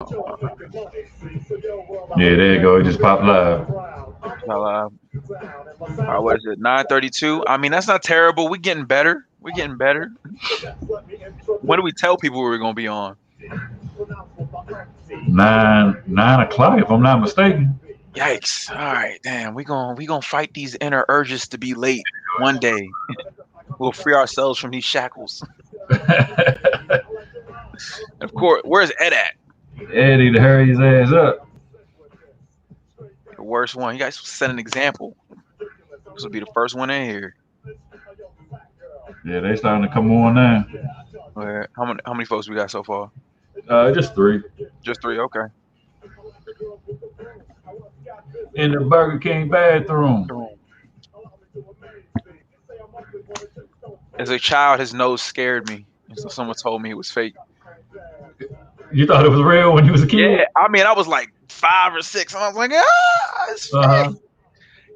Yeah, there you go. It just popped live. What is it? 9:32. I mean, that's not terrible. We're getting better. We're getting better. When do we tell people we're gonna be on? 9 o'clock, if I'm not mistaken. Yikes! All right, damn. We gonna fight these inner urges to be late one day. We'll free ourselves from these shackles. Of course, where's Ed at? Eddie to hurry his ass up. The worst one. You guys set an example. This will be the first one in here. Yeah, they starting to come on now. How many folks we got so far? Just three. Just three. Okay. In the Burger King bathroom. As a child, his nose scared me. So someone told me it was fake. You thought it was real when you was a kid? Yeah, I mean, I was like 5 or 6, and I was like, it's fake. Uh-huh.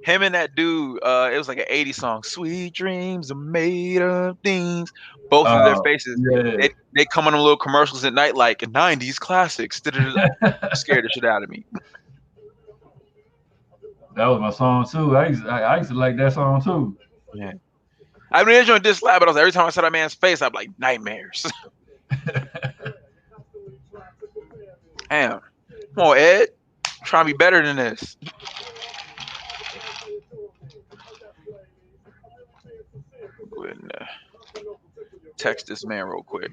Him and that dude, it was like an 80s song. Sweet dreams are made of things. Both of their faces. Yeah. They come on them little commercials at night like 90s classics. Scared the shit out of me. That was my song too. I used to like that song too. Yeah. I mean, enjoying this lab, but I was every time I saw that man's face, I'd be like, nightmares. Damn. Come on, Ed. I'm trying to be better than this. Go ahead and text this man real quick.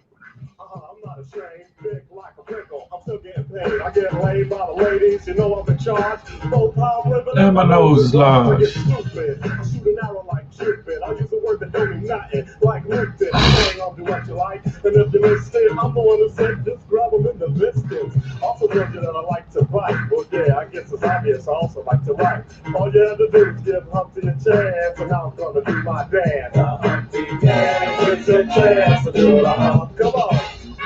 I'm not ashamed, big like a pickle. I'm still getting paid. I get laid by the ladies, you know I'm in charge. Both high river and my nose is large. I shoot an arrow like Cupid. I use a word that don't mean nothing, like lifted. I'm saying I'll do what you like, and if you missed it, I'm the one who said just grab them in the biscuits. Also told you that I like to bite. Well, yeah, I guess it's obvious. I also like to write. All you have to do is give Humpty a chance, and I'm gonna do my dance. Humpty dance, it's a chance to do the hump. Come on.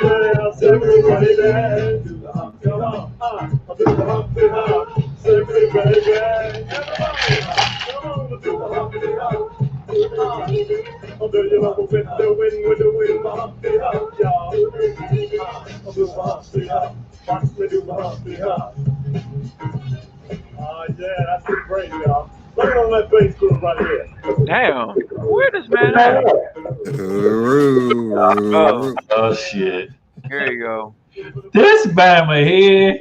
Yes, everybody dance. Do the hump, come on. I'll do the Humpty hump. Sexy baby. Everybody, come on, do the Humpty hump. I'll do you love with the wind, the Humpty hump, y'all. I'll do the Humpty hump. Watch me do the Humpty hump. Yeah, that's great, y'all. Look on that bass groove right here. Damn. Where this man at? Oh shit. Here you go. This Bama here.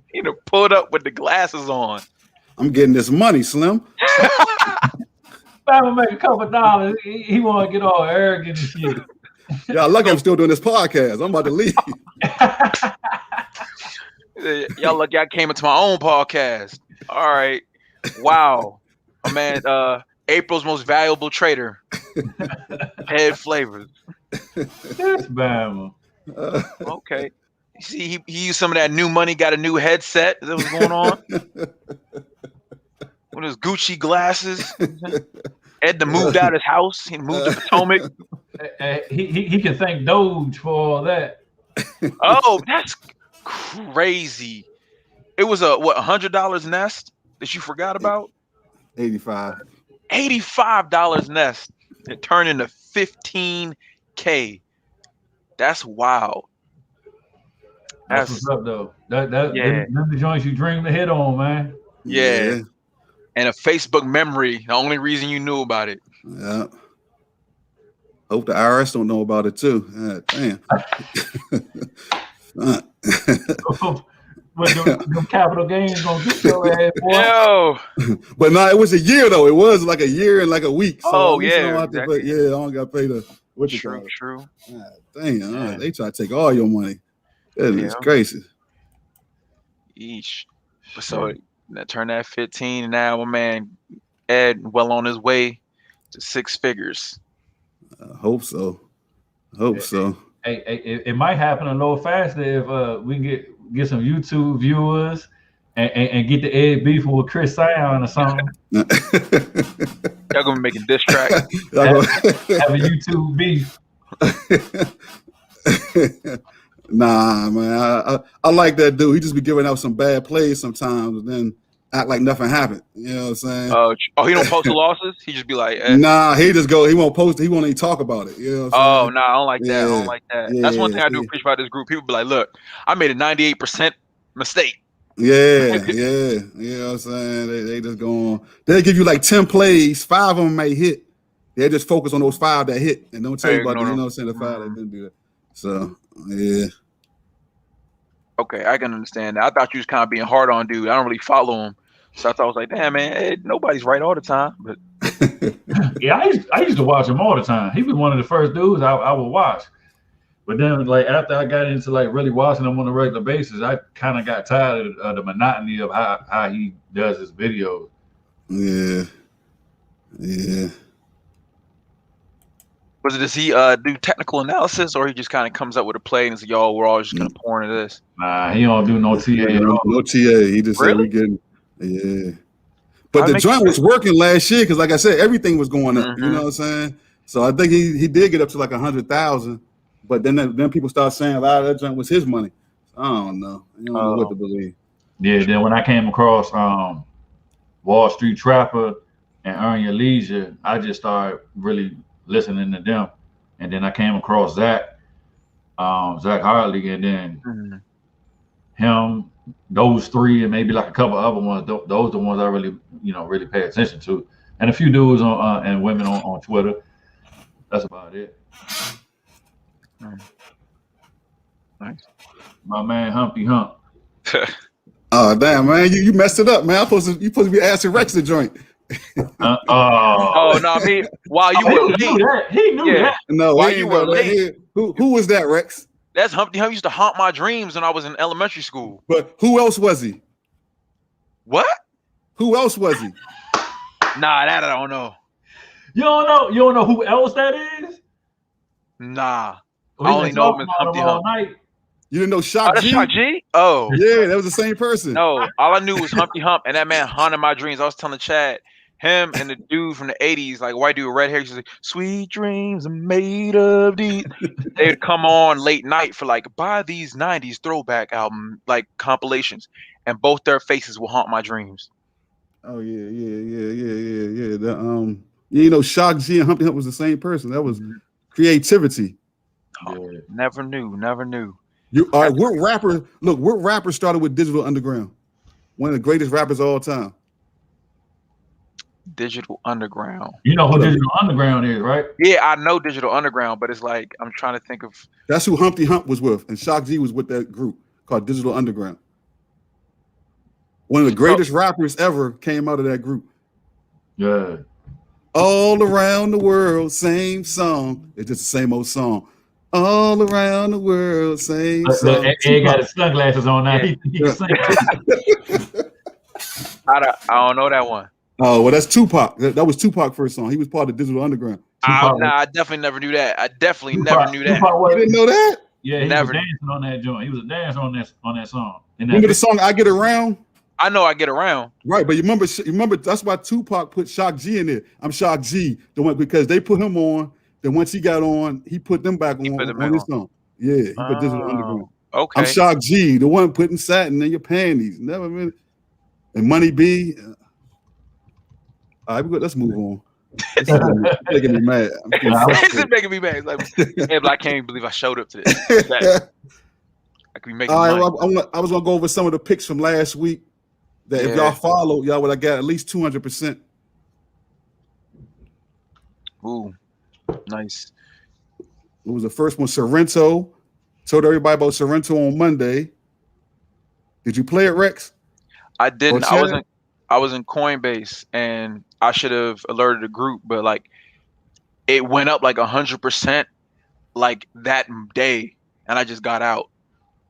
He done pulled up with the glasses on. I'm getting this money, Slim. Bama make a couple $. He want to get all arrogant and shit. Yeah, lucky I'm still doing this podcast. I'm about to leave. Y'all lucky I came into my own podcast. All right. Wow. Oh, man, April's most valuable trader. Head Flavors. This Bama. Okay. See, he used some of that new money, got a new headset. Is that what's going on? With his Gucci glasses. Ed moved out of his house. He moved to Potomac. He can thank Doge for all that. Oh, that's crazy. It was a $100 nest that you forgot about? 85. $85 nest. It turned into $15K. That's wild. That's what's up though. Them the joints you dream to hit on, man. Yeah. And a Facebook memory. The only reason you knew about it. Yeah. Hope the IRS don't know about it too. Damn. But them capital gains gonna get your ass, boy. Yo. But no, it was a year though. It was like a year and like a week. So yeah. Exactly. I don't got to pay the True. Damn, they try to take all your money. It's crazy. Eesh. So that turned that 15, and now my man Ed well on his way to 6 figures. I hope so. Hey, it might happen a little faster if we can get some YouTube viewers and get the Ed beefing with Chris Sion or something. Y'all gonna be making diss tracks. have a YouTube beef. Nah, man. I like that dude. He just be giving out some bad plays sometimes, and then act like nothing happened. You know what I'm saying? He don't post the losses. He just be like, Nah, he just go. He won't post it. He won't even talk about it. You know what I'm saying? Nah, I don't like that. I don't like that. Yeah, That's one thing I do appreciate about this group. People be like, look, I made a 98% mistake. Yeah. You know what I'm saying? They just go on. They'll give you like 10 plays. 5 of them may hit. They just focus on those 5 that hit and don't tell you about the, you know what I'm saying, the 5 that didn't do that. So yeah. Okay, I can understand that. I thought you was kind of being hard on dude. I don't really follow him. So I thought I was like, damn man, nobody's right all the time. But yeah, I used to watch him all the time. He was one of the first dudes I would watch. But then, like after I got into like really watching him on a regular basis, I kind of got tired of the monotony of how he does his videos. Yeah. Does he do technical analysis, or he just kind of comes up with a play and says, "Yo, we're all just gonna pour into this"? Nah, he don't do no TA at all. No TA. He just said we getting. Yeah. But the joint was working last year because, like I said, everything was going up. You know what I'm saying? So I think he did get up to like 100,000. But then people start saying a lot of that joint was his money. I don't know. I don't know what to believe. Yeah. Then when I came across Wall Street Trapper and Earn Your Leisure, I just started really listening to them. And then I came across Zach Hartley, and then him. Those 3 and maybe like a couple other ones. Those are the ones I really pay attention to, and a few dudes on and women on Twitter. That's about it. Nice. My man Humpty Hump. Oh damn, man! You messed it up, man. You supposed to be asking Rex to joint. Oh no, me. While you were late, he knew that. No, while you were late. Who was that, Rex? That's Humpty Hump used to haunt my dreams when I was in elementary school. But who else was he? What? Who else was he? Nah, that I don't know. You don't know who else that is? Nah. I only know him as Humpty Hump. You didn't know Shock G? Shock G? Oh. Yeah, that was the same person. No, all I knew was Humpty Hump, and that man haunted my dreams. I was telling Chad, him and the dude from the 80s, like white dude with red hair, he's like, sweet dreams are made of these. They'd come on late night for like, buy these 90s throwback album, like compilations, and both their faces will haunt my dreams. Oh, yeah. Shock G and Humpty Hump was the same person. That was creativity. Oh, never knew. All right, what rapper started with Digital Underground? One of the greatest rappers of all time. Digital Underground. You know who Digital Underground is, right? Yeah, I know Digital Underground, but it's like I'm trying to think of. That's who Humpty Hump was with, and Shock G was with that group called Digital Underground. One of the greatest rappers ever came out of that group. Yeah. All around the world, same song. It's just the same old song. All around the world, same song. He got his sunglasses on now. Yeah. I don't know that one. Oh, well, that's Tupac. That was Tupac's first song. He was part of Digital Underground. I definitely never knew that. You didn't know that? Yeah, he was dancing on that joint. He was a dancer on that song. Remember the song "I Get Around"? I know "I Get Around." Right, but you remember that's why Tupac put Shock G in there. I'm Shock G, the one because they put him on. Then once he got on, he put them back on his song. Yeah, he put Digital Underground. Okay. I'm Shock G, the one putting satin in your panties. Never been. And Money B. All right, let's move on. It's making me mad. It's making me mad. It's like, yeah, but I can't even believe I showed up to this. I could be making money. I was gonna go over some of the picks from last week. That if y'all follow, y'all would have got at least 200%. Ooh, nice. It was the first one, Sorrento. Told everybody about Sorrento on Monday. Did you play it, Rex? I didn't. I was in Coinbase, and I should have alerted the group, but like it went up like 100% like that day, and I just got out,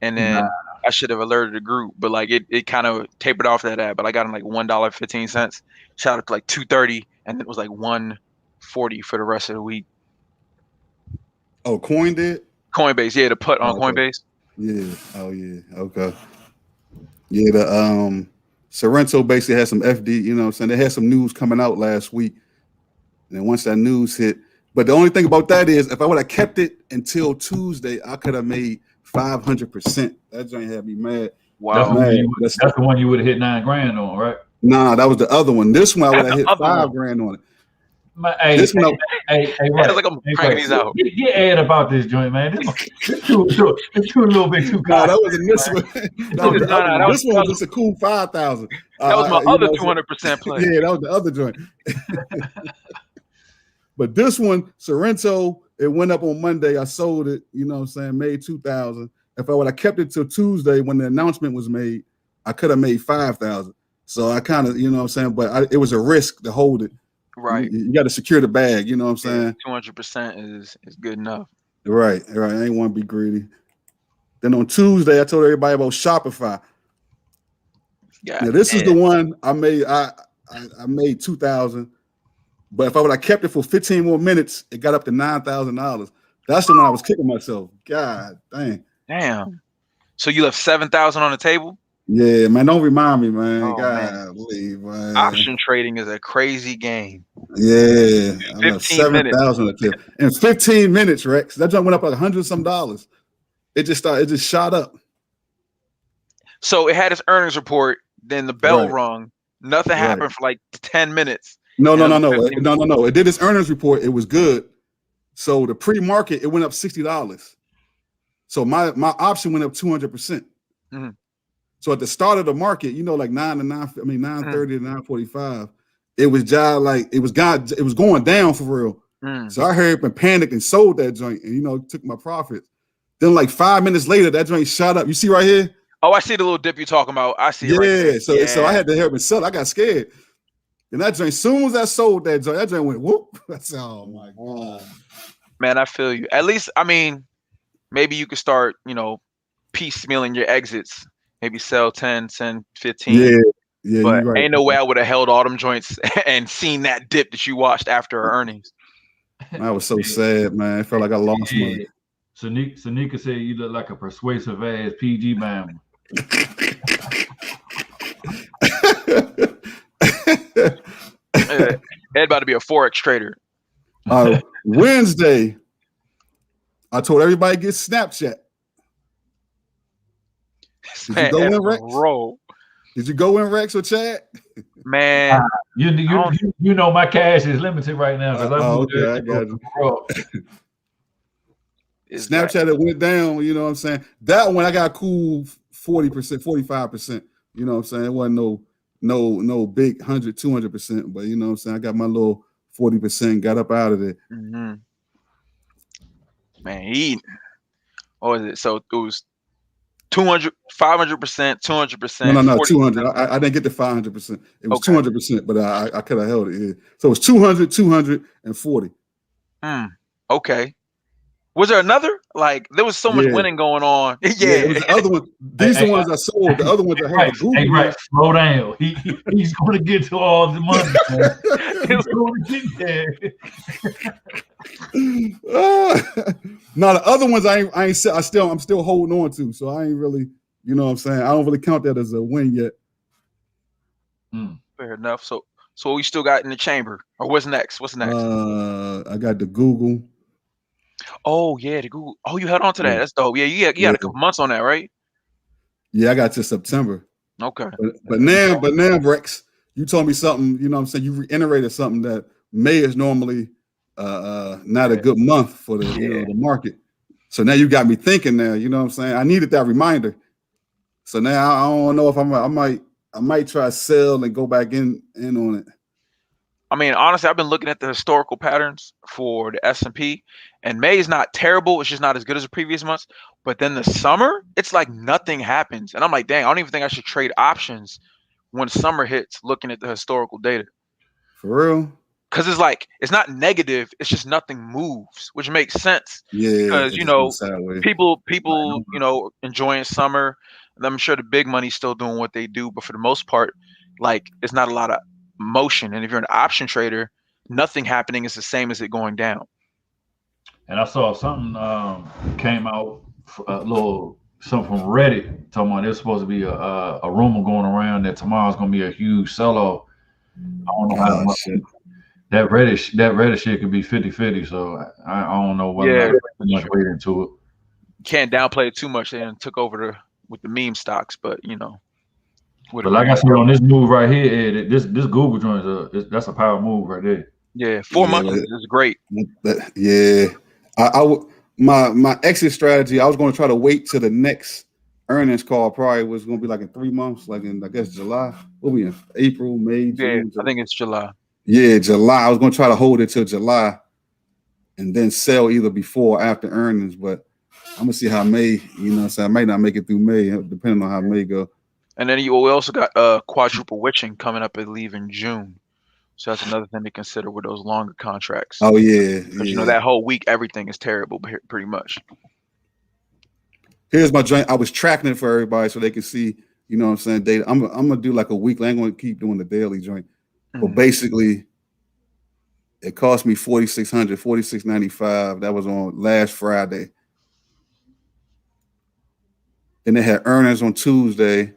and then I should have alerted the group, but like it kind of tapered off that ad, but I got in like $1.15. Shot up to like 230, and it was like 140 for the rest of the week. Oh, Coin did? Coinbase, yeah, the put on Coinbase. Yeah. Oh yeah. Okay. Yeah, the Sorrento basically had some FD, you know what I'm saying? They had some news coming out last week. And then once that news hit, but the only thing about that is if I would have kept it until Tuesday, I could have made 500%. That joint had me mad. Wow. That's the one you would have hit $9,000 on, right? Nah, that was the other one. This one I would have hit $5,000 on it. This one, right. Like I'm cranking these out. Get Ed about this joint, man. It's too a little bit too. No, that wasn't this one. That was the other one. This one was just a cool 5,000. That was my other 200% play. Yeah, that was the other joint. But this one, Sorrento, it went up on Monday. I sold it. You know what I'm saying? Made 2,000. If I would have kept it till Tuesday when the announcement was made, I could have made 5,000. So I kind of, you know what I'm saying? But it was a risk to hold it. Right. You got to secure the bag. You know what I'm saying? 200% is good enough. Right. I ain't want to be greedy. Then on Tuesday, I told everybody about Shopify. Yeah. Now, this is the one I made. I made 2,000. But if I would have kept it for 15 more minutes, it got up to $9,000. That's the one I was kicking myself. God dang. Damn. So you left 7,000 on the table? Yeah, man. Don't remind me, man. Oh, God, man. Option trading is a crazy game. Yeah. 7,000 on the table. In 15 minutes, Rex. That jump went up like $100-some. It just shot up. So it had its earnings report, then the bell rung. Nothing happened for like 10 minutes. No. It did its earnings report. It was good. So the pre-market, it went up $60. So my option went up 200%. Mm-hmm. So at the start of the market, like 9:30 to 9:45, it was it was going down for real. Mm. So I hurried up and panicked and sold that joint and took my profits. Then like 5 minutes later, that joint shot up. You see right here? Oh, I see the little dip you're talking about. I see it right there. So I had to help and sell. I got scared. And that joint, as soon as I sold that joint went whoop. I said, oh my God. Man, I feel you. At least, maybe you could start, piecemealing your exits. Maybe sell 10, 15. Yeah. But right. Ain't no way I would have held all them joints and seen that dip that you watched after our earnings. I was so sad, man. I felt like I lost money. Sanika said you look like a persuasive ass PG man. Ed about to be a Forex trader. Wednesday, I told everybody to get Snapchat. Did you go in, Rex? Did you go in, Rex or Chad? Man, you know my cash is limited right now. Okay, I got you. Snapchat, it went down. You know what I'm saying? That one I got cool 40%, 45%. You know what I'm saying? It wasn't no big 100, 200%, but you know what I'm saying? I got my little 40%, got up out of it. Mm-hmm. Man, what was it? So it was 200, 500%, 200%. No, 200. I didn't get the 500%. It was 200%, but I could have held it. Yeah. So it was 200, 240. Okay. Was there another? Like there was so much winning going on. It was the other one. These are the ones I sold. The other ones I held. Right. Slow down. He's going to get to all the money. He's going to get there. No, the other ones I'm still holding on to. So I ain't really, you know what I'm saying? I don't really count that as a win yet. Fair enough. So we still got in the chamber. Or what's next? I got the Google. Oh yeah, the Google. Oh, you held on to that. That's dope. Yeah, you had a couple months on that, right? Yeah, I got to September. Okay. But now, Rex, you told me something. You know what I'm saying? You reiterated something that May is normally not a good month for the the market. So now you got me thinking. Now you know what I'm saying. I needed that reminder. So now I don't know if I might try to sell and go back in on it. Honestly, I've been looking at the historical patterns for the S&P, and May is not terrible. It's just not as good as the previous months. But then the summer, it's like nothing happens. And I'm like, dang, I don't even think I should trade options when summer hits looking at the historical data. For real? Because it's not negative. It's just nothing moves, which makes sense. Yeah. Because, people, enjoying summer. And I'm sure the big money's still doing what they do. But for the most part, it's not a lot of motion, and if you're an option trader, nothing happening is the same as it going down. And I saw something came out, something from Reddit talking about there's supposed to be a rumor going around that tomorrow's going to be a huge sell-off. I don't know how much that Reddit shit could be 50-50. So I don't know whether too much weight into it. Can't downplay it too much. They took over with the meme stocks, but But like I said, on this move right here, Ed, this Google joint that's a power move right there. Yeah, 4 months is great. Yeah, my exit strategy. I was going to try to wait till the next earnings call. Probably was going to be like in 3 months, like in I guess July. What we in? April, May, June. Yeah, I think it's July. Yeah, July. I was going to try to hold it till July, and then sell either before or after earnings. But I'm gonna see how May. You know, so I might not make it through May, depending on how May go. And then we also got quadruple witching coming up, I believe, in June. So that's another thing to consider with those longer contracts. Oh yeah, because you know that whole week everything is terrible, pretty much. Here's my joint. I was tracking it for everybody so they can see. You know what I'm saying? Data. I'm gonna do like a weekly. I ain't gonna keep doing the daily joint. But basically, it cost me $4,600, $4,695. That was on last Friday. Then they had earnings on Tuesday.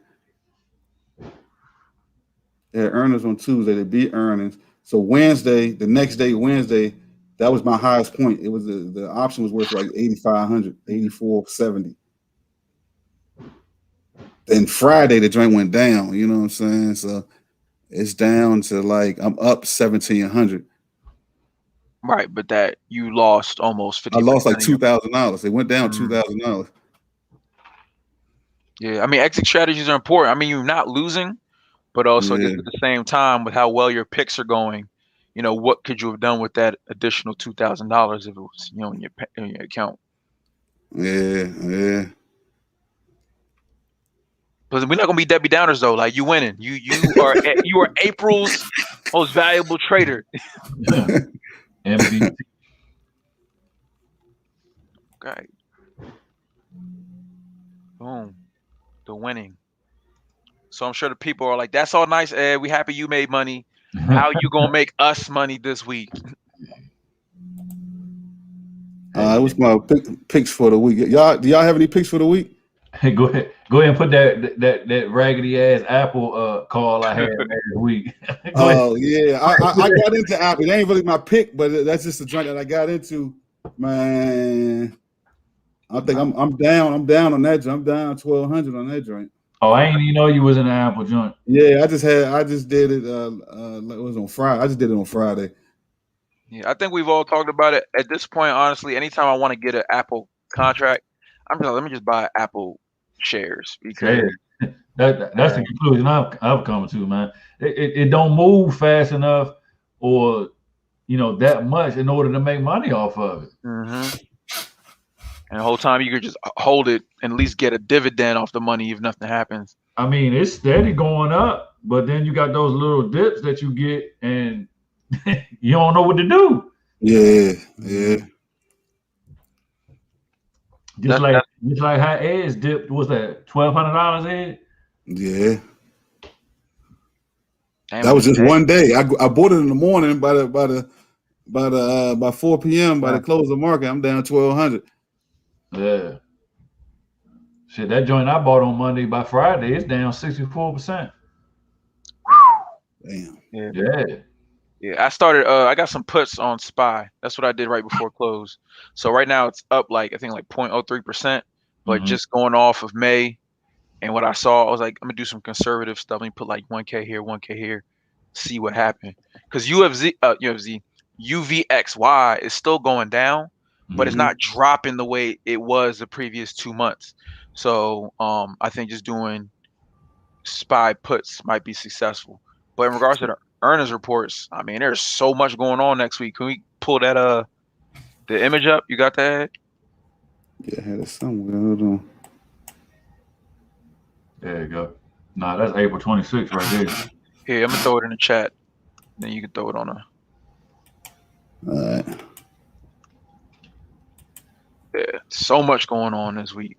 They beat earnings. So Wednesday, the next day, Wednesday, that was my highest point. It was the option was worth like 8,500, 8,470. Then Friday, the joint went down. You know what I'm saying? So it's down to like I'm up 1,700. Right, but that you lost almost 50%. I lost like $2,000. It went down $2,000. Yeah, I mean, exit strategies are important. I mean, you're not losing, but also just at the same time, with how well your picks are going, you know, what could you have done with that additional $2,000 if it was, you know, in your account? Yeah. But we're not gonna be Debbie Downers though. Like you winning, you are April's most valuable trader. MVP. Okay. Boom. The winning. So I'm sure the people are like, "That's all nice, Ed. We happy you made money. How you gonna make us money this week?" It was my picks for the week. Do y'all have any picks for the week? Hey, go ahead and put that raggedy ass Apple call I had last week. Oh yeah, I got into Apple. It ain't really my pick, but that's just the joint that I got into. Man, I think I'm down. I'm down on that joint. I'm down 1,200 on that joint. Oh, I ain't even know you was in the Apple joint. Yeah, I just did it. It was on Friday. I just did it on Friday. Yeah, I think we've all talked about it. At this point, honestly, anytime I want to get an Apple contract, let me just buy Apple shares because that's the conclusion I've come to, man. It don't move fast enough, or that much in order to make money off of it. Mm-hmm. And the whole time you could just hold it and at least get a dividend off the money if nothing happens. I mean, it's steady going up, but then you got those little dips that you get, and you don't know what to do. Yeah. Just like how Ed's dipped, was that $1,200, Ed? Yeah. That was just one day. I bought it in the morning by 4 p.m. by the close of market. I'm down 1,200. Yeah. Shit, that joint I bought on Monday, by Friday, it's down 64%. Damn. Yeah. I started. I got some puts on SPY. That's what I did right before close. So right now it's up I think 0.03%. But just going off of May and what I saw, I was like, I'm gonna do some conservative stuff. Let me put like 1K here, 1K here, see what happened. Because UVXY is still going down, but it's not dropping the way it was the previous 2 months. So I think just doing SPY puts might be successful. But in regards to the earnings reports, I mean, there's so much going on next week. Can we pull that the image up? You got that? Yeah, I had it somewhere. Hold on. There you go. Nah, that's April 26th right there. Here, I'm gonna throw it in the chat. Then you can throw it on a. All right. Yeah, so much going on this week.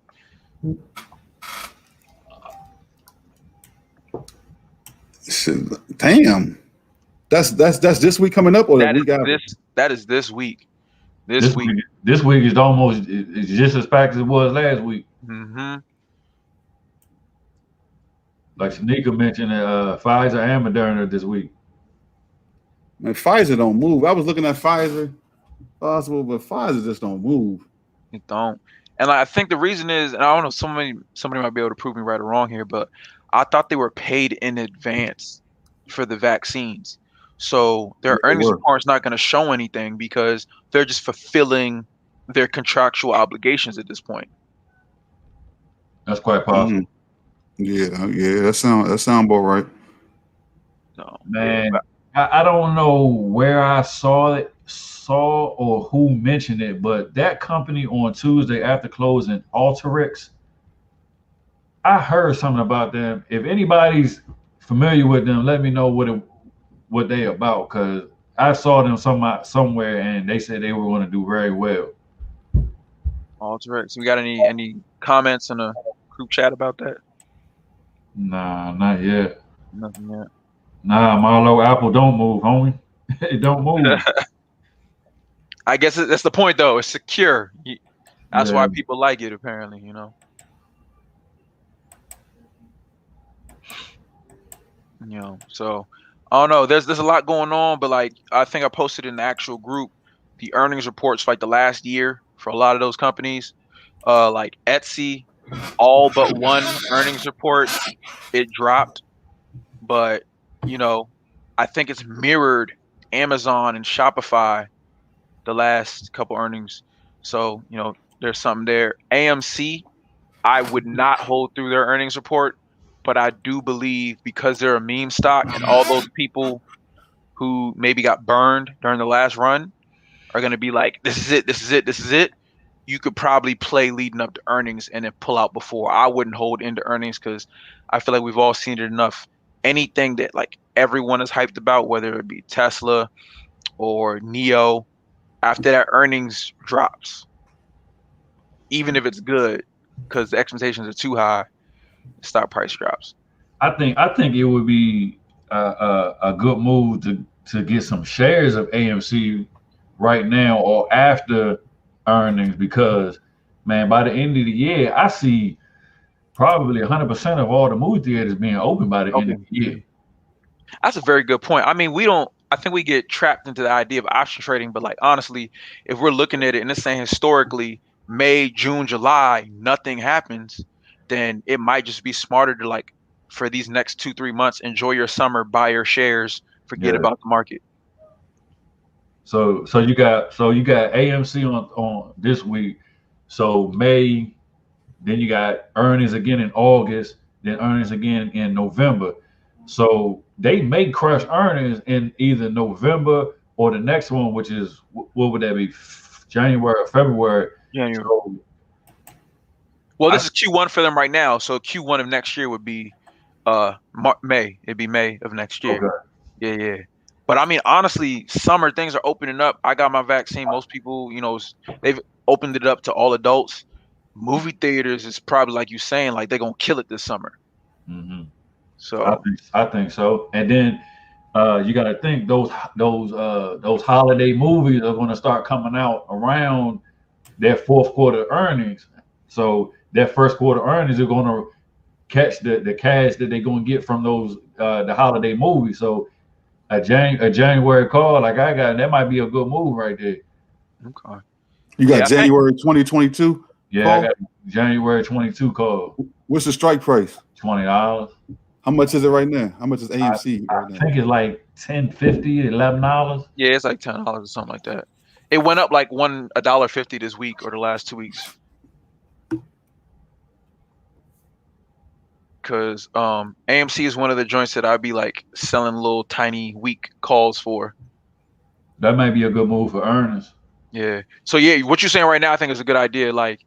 Damn. That's this week coming up, or the week after? That is this week. This week is almost it's just as packed as it was last week. Mm-hmm. Like Shanika mentioned, Pfizer and Moderna this week. Man, Pfizer don't move. I was looking at Pfizer possible, but Pfizer just don't move. It don't. And I think the reason is, and I don't know, somebody might be able to prove me right or wrong here, but I thought they were paid in advance for the vaccines. So their Yeah, they earnings were. report is not going to show anything because they're just fulfilling their contractual obligations at this point. That's quite possible. Yeah, that sound about right. So Man, I don't know where I saw or who mentioned it, but that company on Tuesday after closing, Alteryx, I heard something about them. If anybody's familiar with them, let me know what they about, because I saw them somewhere and they said they were going to do very well. Alteryx. So we got any comments in the group chat about that? Nah, not yet. Nothing yet. Nah, Marlo, Apple don't move, homie. It don't move. I guess that's the point, though. It's secure. That's Yeah. why people like it, apparently. So I don't know. There's a lot going on, but like I think I posted in the actual group the earnings reports for like the last year for a lot of those companies. Like Etsy, all but one earnings report, it dropped, but I think it's mirrored Amazon and Shopify the last couple earnings. So there's something there. AMC, I would not hold through their earnings report, but I do believe because they're a meme stock and all those people who maybe got burned during the last run are going to be like, this is it, this is it, this is it. You could probably play leading up to earnings and then pull out before. I wouldn't hold into earnings because I feel like we've all seen it enough. Anything that like everyone is hyped about, whether it be Tesla or Neo, after that earnings drops, even if it's good, because the expectations are too high, stock price drops. I think it would be a good move to get some shares of AMC right now or after earnings, because man, by the end of the year, I see probably 100% of all the movie theaters being open by the end of the year. That's a very good point. I mean, I think we get trapped into the idea of option trading, but like honestly, if we're looking at it and it's saying historically May, June, July, nothing happens, then it might just be smarter to like for these next 2-3 months, enjoy your summer, buy your shares, forget about the market. So you got AMC on this week. So May, then you got earnings again in August, then earnings again in November. So they may crush earnings in either November or the next one, which is what would that be? January or February? January. So, well, this is Q1 for them right now. So Q1 of next year would be May. It'd be May of next year. Okay. Yeah. But I mean, honestly, summer things are opening up. I got my vaccine. Most people, they've opened it up to all adults. Movie theaters is probably like you saying, like they're gonna kill it this summer. Mm-hmm. So I think so. And then you got to think those holiday movies are going to start coming out around their fourth quarter earnings. So their first quarter earnings are going to catch the cash that they're going to get from those the holiday movies. So a January call like I got, that might be a good move right there. Okay. You got January 2022? Yeah, call? I got January 22 call. What's the strike price? $20. How much is it right now? How much is AMC right now? I think it's like $10.50, $11. Yeah, it's like $10 or something like that. It went up like $1.50 this week or the last 2 weeks. Because AMC is one of the joints that I'd be like selling little tiny weak calls for. That might be a good move for earnings. Yeah. So yeah, what you're saying right now, I think is a good idea. Like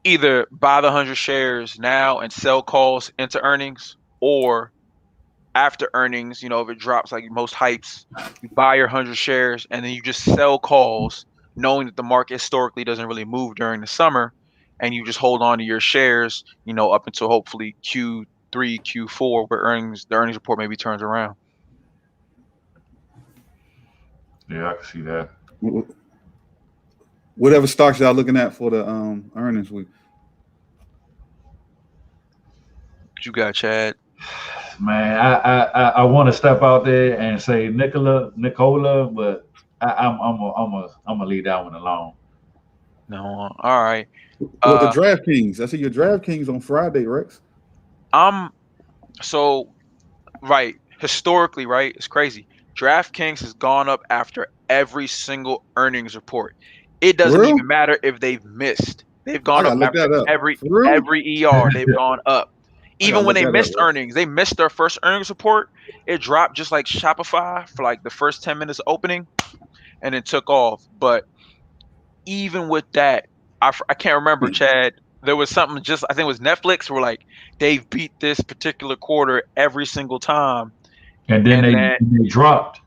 either buy the 100 shares now and sell calls into earnings, or after earnings, if it drops like most hypes, you buy your 100 shares and then you just sell calls, knowing that the market historically doesn't really move during the summer. And you just hold on to your shares, up until hopefully Q3, Q4, where the earnings report maybe turns around. Yeah, I can see that. Whatever stocks y'all looking at for the earnings week. What you got, Chad? Man, I want to step out there and say Nicola, but I'm gonna leave that one alone. No, all right. Well, the DraftKings. I see your DraftKings on Friday, Rex. So right, historically, right, it's crazy. DraftKings has gone up after every single earnings report. It For doesn't real? even matter if they've missed. They've I gone up gotta look after that up. every For real? ER. They've gone up. I gotta Even when look they that up, missed Rex. earnings, they missed their first earnings report. It dropped just like Shopify for like the first 10 minutes of opening, and it took off. But even with that, I can't remember, Chad. There was something just I think it was Netflix where like they've beat this particular quarter every single time, And then and they dropped.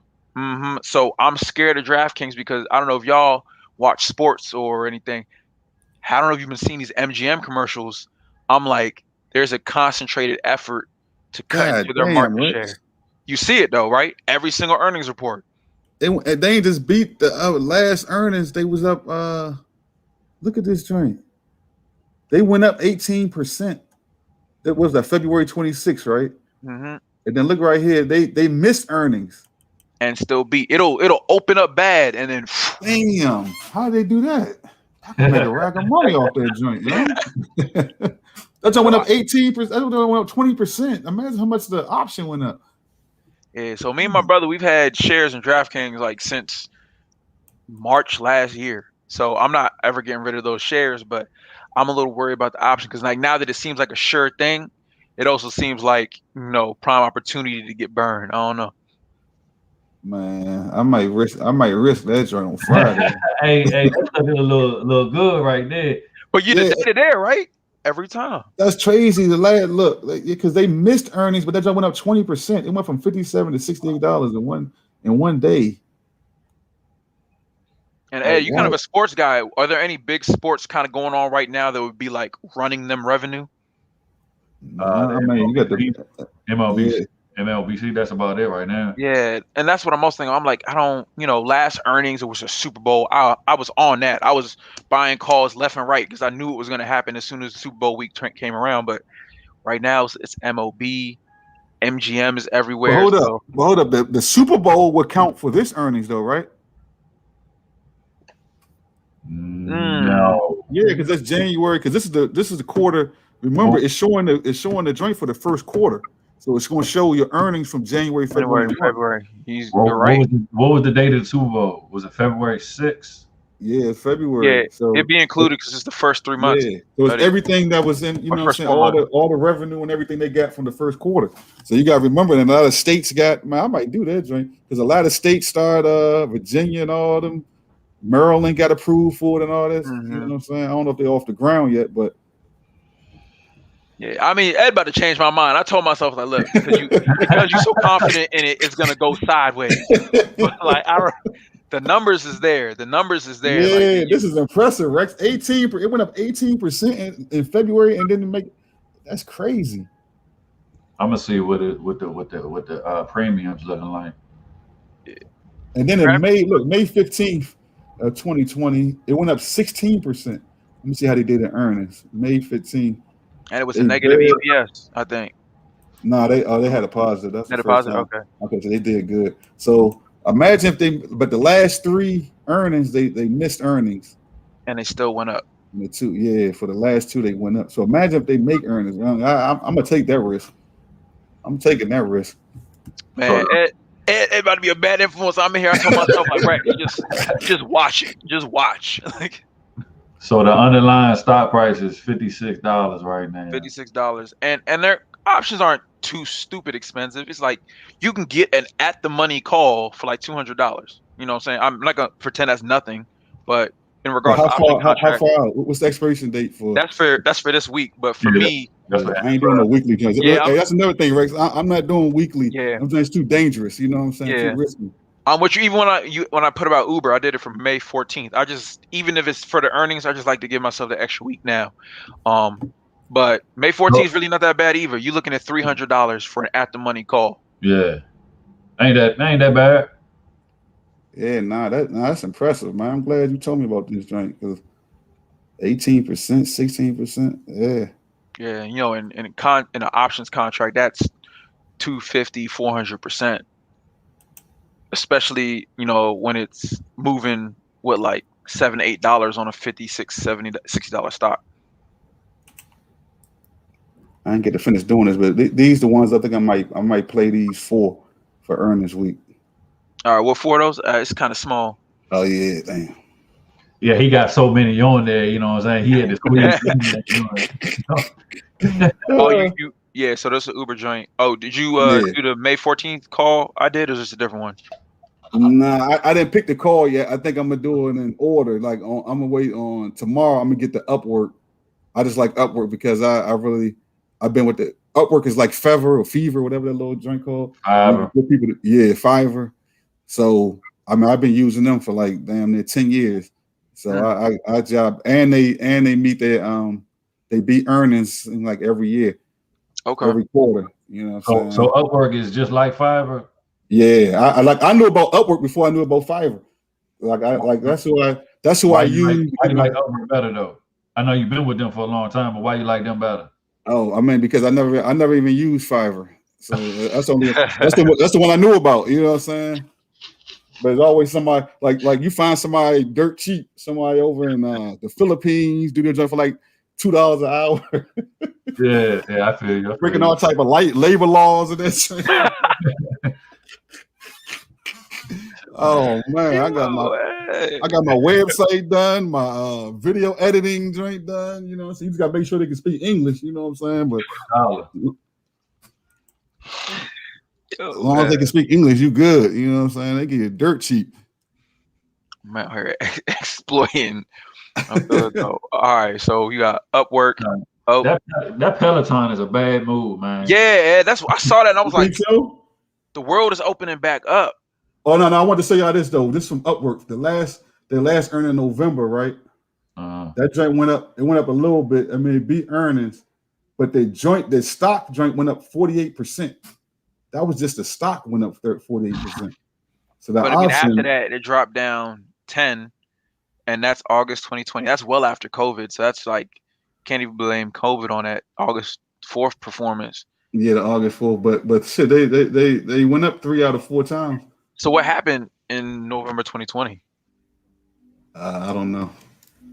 so I'm scared of DraftKings because I don't know if y'all watch sports or anything. I don't know if you've been seeing these MGM commercials. I'm like, there's a concentrated effort to cut God into their damn, market Rex. share. You see it though, right? Every single earnings report. They ain't just beat the last earnings. They was up. Look at this joint. They went up 18%. That was that February 26th, right? Mm-hmm. And then look right here. They missed earnings. And still beat. It'll open up bad and then Damn. How did they do that? I can make a rack of money off that joint, yo. That joint went up 18%. That joint went up 20%. Imagine how much the option went up. Yeah, so me and my brother, we've had shares in DraftKings like since March last year. So I'm not ever getting rid of those shares, but I'm a little worried about the option because like now that it seems like a sure thing, it also seems like prime opportunity to get burned. I don't know. Man, I might risk that joint on Friday. Hey, that's looking a little good right there. But you the data there, right? Every time. That's crazy. The last look, because they missed earnings, but that joint went up 20%. It went from $57 to $68 in one day. And Ed, you kind of a sports guy. Are there any big sports kind of going on right now that would be like running them revenue? I mean, you got the MLB. MLBC, that's about it right now. Yeah, and that's what I'm most thinking. I'm like, I don't, last earnings, it was a Super Bowl. I was on that. I was buying calls left and right because I knew it was going to happen as soon as the Super Bowl week came around. But right now, it's MLB, MGM is everywhere. But hold up. The Super Bowl would count for this earnings, though, right? No. Yeah, because that's January. Because this is the quarter. Remember, it's showing the joint for the first quarter. So it's going to show your earnings from January, February. You're right. What was the date of the Super Bowl? Was it February 6th? Yeah, February. Yeah, so it'd be included because it's the first 3 months. Yeah, so it's everything that was in, what I'm saying, all the revenue and everything they got from the first quarter. So you got to remember that a lot of states got, man, I might do that joint because a lot of states start Virginia and all them. Maryland got approved for it and all this. Mm-hmm. You know what I'm saying? I don't know if they're off the ground yet, but. Yeah, I mean, Ed about to change my mind. I told myself, like, look, because you're so confident in it, it's gonna go sideways. But like, the numbers is there. The numbers is there. Yeah, this is impressive, Rex. 18. It went up 18% in February, and then that's crazy. I'm gonna see what the premiums looking like. And then in May 15th, 2020, it went up 16%. Let me see how they did in earnings. May 15th. And it was a negative EPS, I think. No, they had a positive. That's a positive. Okay. Okay, so they did good. So imagine but the last 3 earnings they missed earnings, and they still went up. For the last 2 they went up. So imagine if they make earnings. I'm gonna take that risk. I'm taking that risk. Man, it about to be a bad influence. I'm in here. I told myself like, right, just watch it. Just watch. Like. So the underlying stock price is $56 right now. $56, and their options aren't too stupid expensive. It's like you can get an at the money call for like $200. You know what I'm saying? I'm not gonna pretend that's nothing, but in regards to how far out? What's the expiration date for? That's for this week, but for me, I ain't doing a weekly joint. Yeah, that's another thing, Rex. I'm not doing weekly. Yeah, I'm saying it's too dangerous. You know what I'm saying? Yeah. Too risky. Which even when I put about Uber, I did it from May 14th. I just, even if it's for the earnings, I just like to give myself the extra week now. But May 14th is really not that bad either. You're looking at $300 for an at the money call. Yeah, ain't that bad? Yeah, that's impressive, man. I'm glad you told me about this joint because 18%, 16%. Yeah. Yeah, in an options contract, that's 250, 400%. Especially, when it's moving with like $7-8 on a $50-$60 stock. I didn't get to finish doing this, but these the ones I think I might play these for earnings week. All right, what for those? It's kind of small. Oh yeah, damn. Yeah, he got so many on there. You know what I'm saying? He had to squeeze. Yeah. So that's an Uber joint. Oh, did you do the May 14th call I did, or is this a different one? Nah, I didn't pick the call yet. I think I'm gonna do it in order. Like I'm gonna wait on tomorrow. I'm gonna get the Upwork. I just like Upwork because I've been with the Upwork is like Fever, whatever that little joint called. Fiverr. Fiverr. So I mean I've been using them for like damn near 10 years. So I job and they meet their they beat earnings in like every year. Okay. Every quarter. You know what I'm saying? So Upwork is just like Fiverr. Yeah, I knew about Upwork before I knew about Fiverr. That's who I use. Why do you like Upwork better though? I know you've been with them for a long time, but why you like them better? Oh, I mean because I never even used Fiverr, so that's the one I knew about. You know what I'm saying? But it's always somebody like you find somebody dirt cheap, somebody over in the Philippines do their job for like $2 an hour. Yeah, I feel you. Breaking all type of labor laws and this. Oh man, I got my website done, my video editing joint done. You know, so you just gotta make sure they can speak English. You know what I'm saying? But as long as they can speak English, you good. You know what I'm saying? They get dirt cheap. I'm out here exploiting. I'm good though. All right, so you got Upwork. Oh, that Peloton is a bad move, man. Yeah, that's what I saw that and I was like, so? The world is opening back up. Oh no, I want to say y'all this though. This from Upwork. Their last earning in November, right? That joint went up. It went up a little bit. I mean, it beat earnings, but their stock joint went up 48%. That was just the stock went up 48%. So that after that, it dropped down 10, and that's August 2020. That's well after COVID. So that's like can't even blame COVID on that August 4th performance. Yeah, the August 4th, but shit, they went up 3 out of 4 times. So what happened in November 2020? I don't know.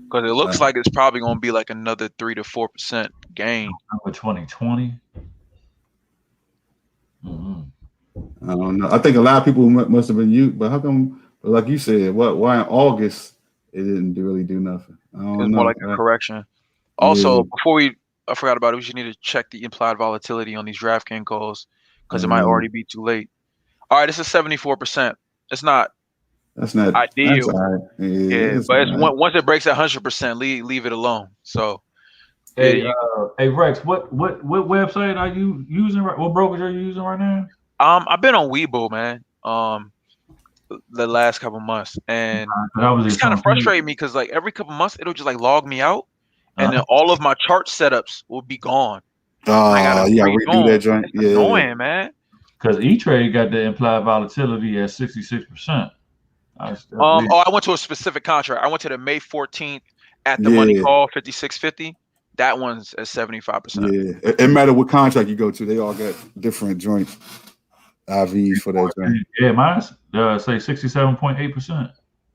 Because it looks like it's probably going to be like another 3 to 4% gain. November 2020. Mm-hmm. I don't know. I think a lot of people must have been used, but how come? Like you said, why in August it didn't really do nothing? I don't know. It's more like a correction. Also, before I forgot about it. We should need to check the implied volatility on these DraftKings calls because it might already be too late. All right, this is 74%. It's not. That's not ideal. That's right. Yeah, but it's once it breaks 100%, leave it alone. So, hey Rex, what website are you using? What brokerage are you using right now? I've been on Webull, man. The last couple months, and it's kind of frustrating me because like every couple months it'll just like log me out, and then all of my chart setups will be gone. Oh, yeah, redo that joint. It's annoying, man. Because E-Trade got the implied volatility at 66%. I went to a specific contract. I went to the May 14th at the money call 5650. That one's at 75%. Yeah, it matter what contract you go to. They all got different joints. IVs for that joint. Yeah, mine's say 67.8%.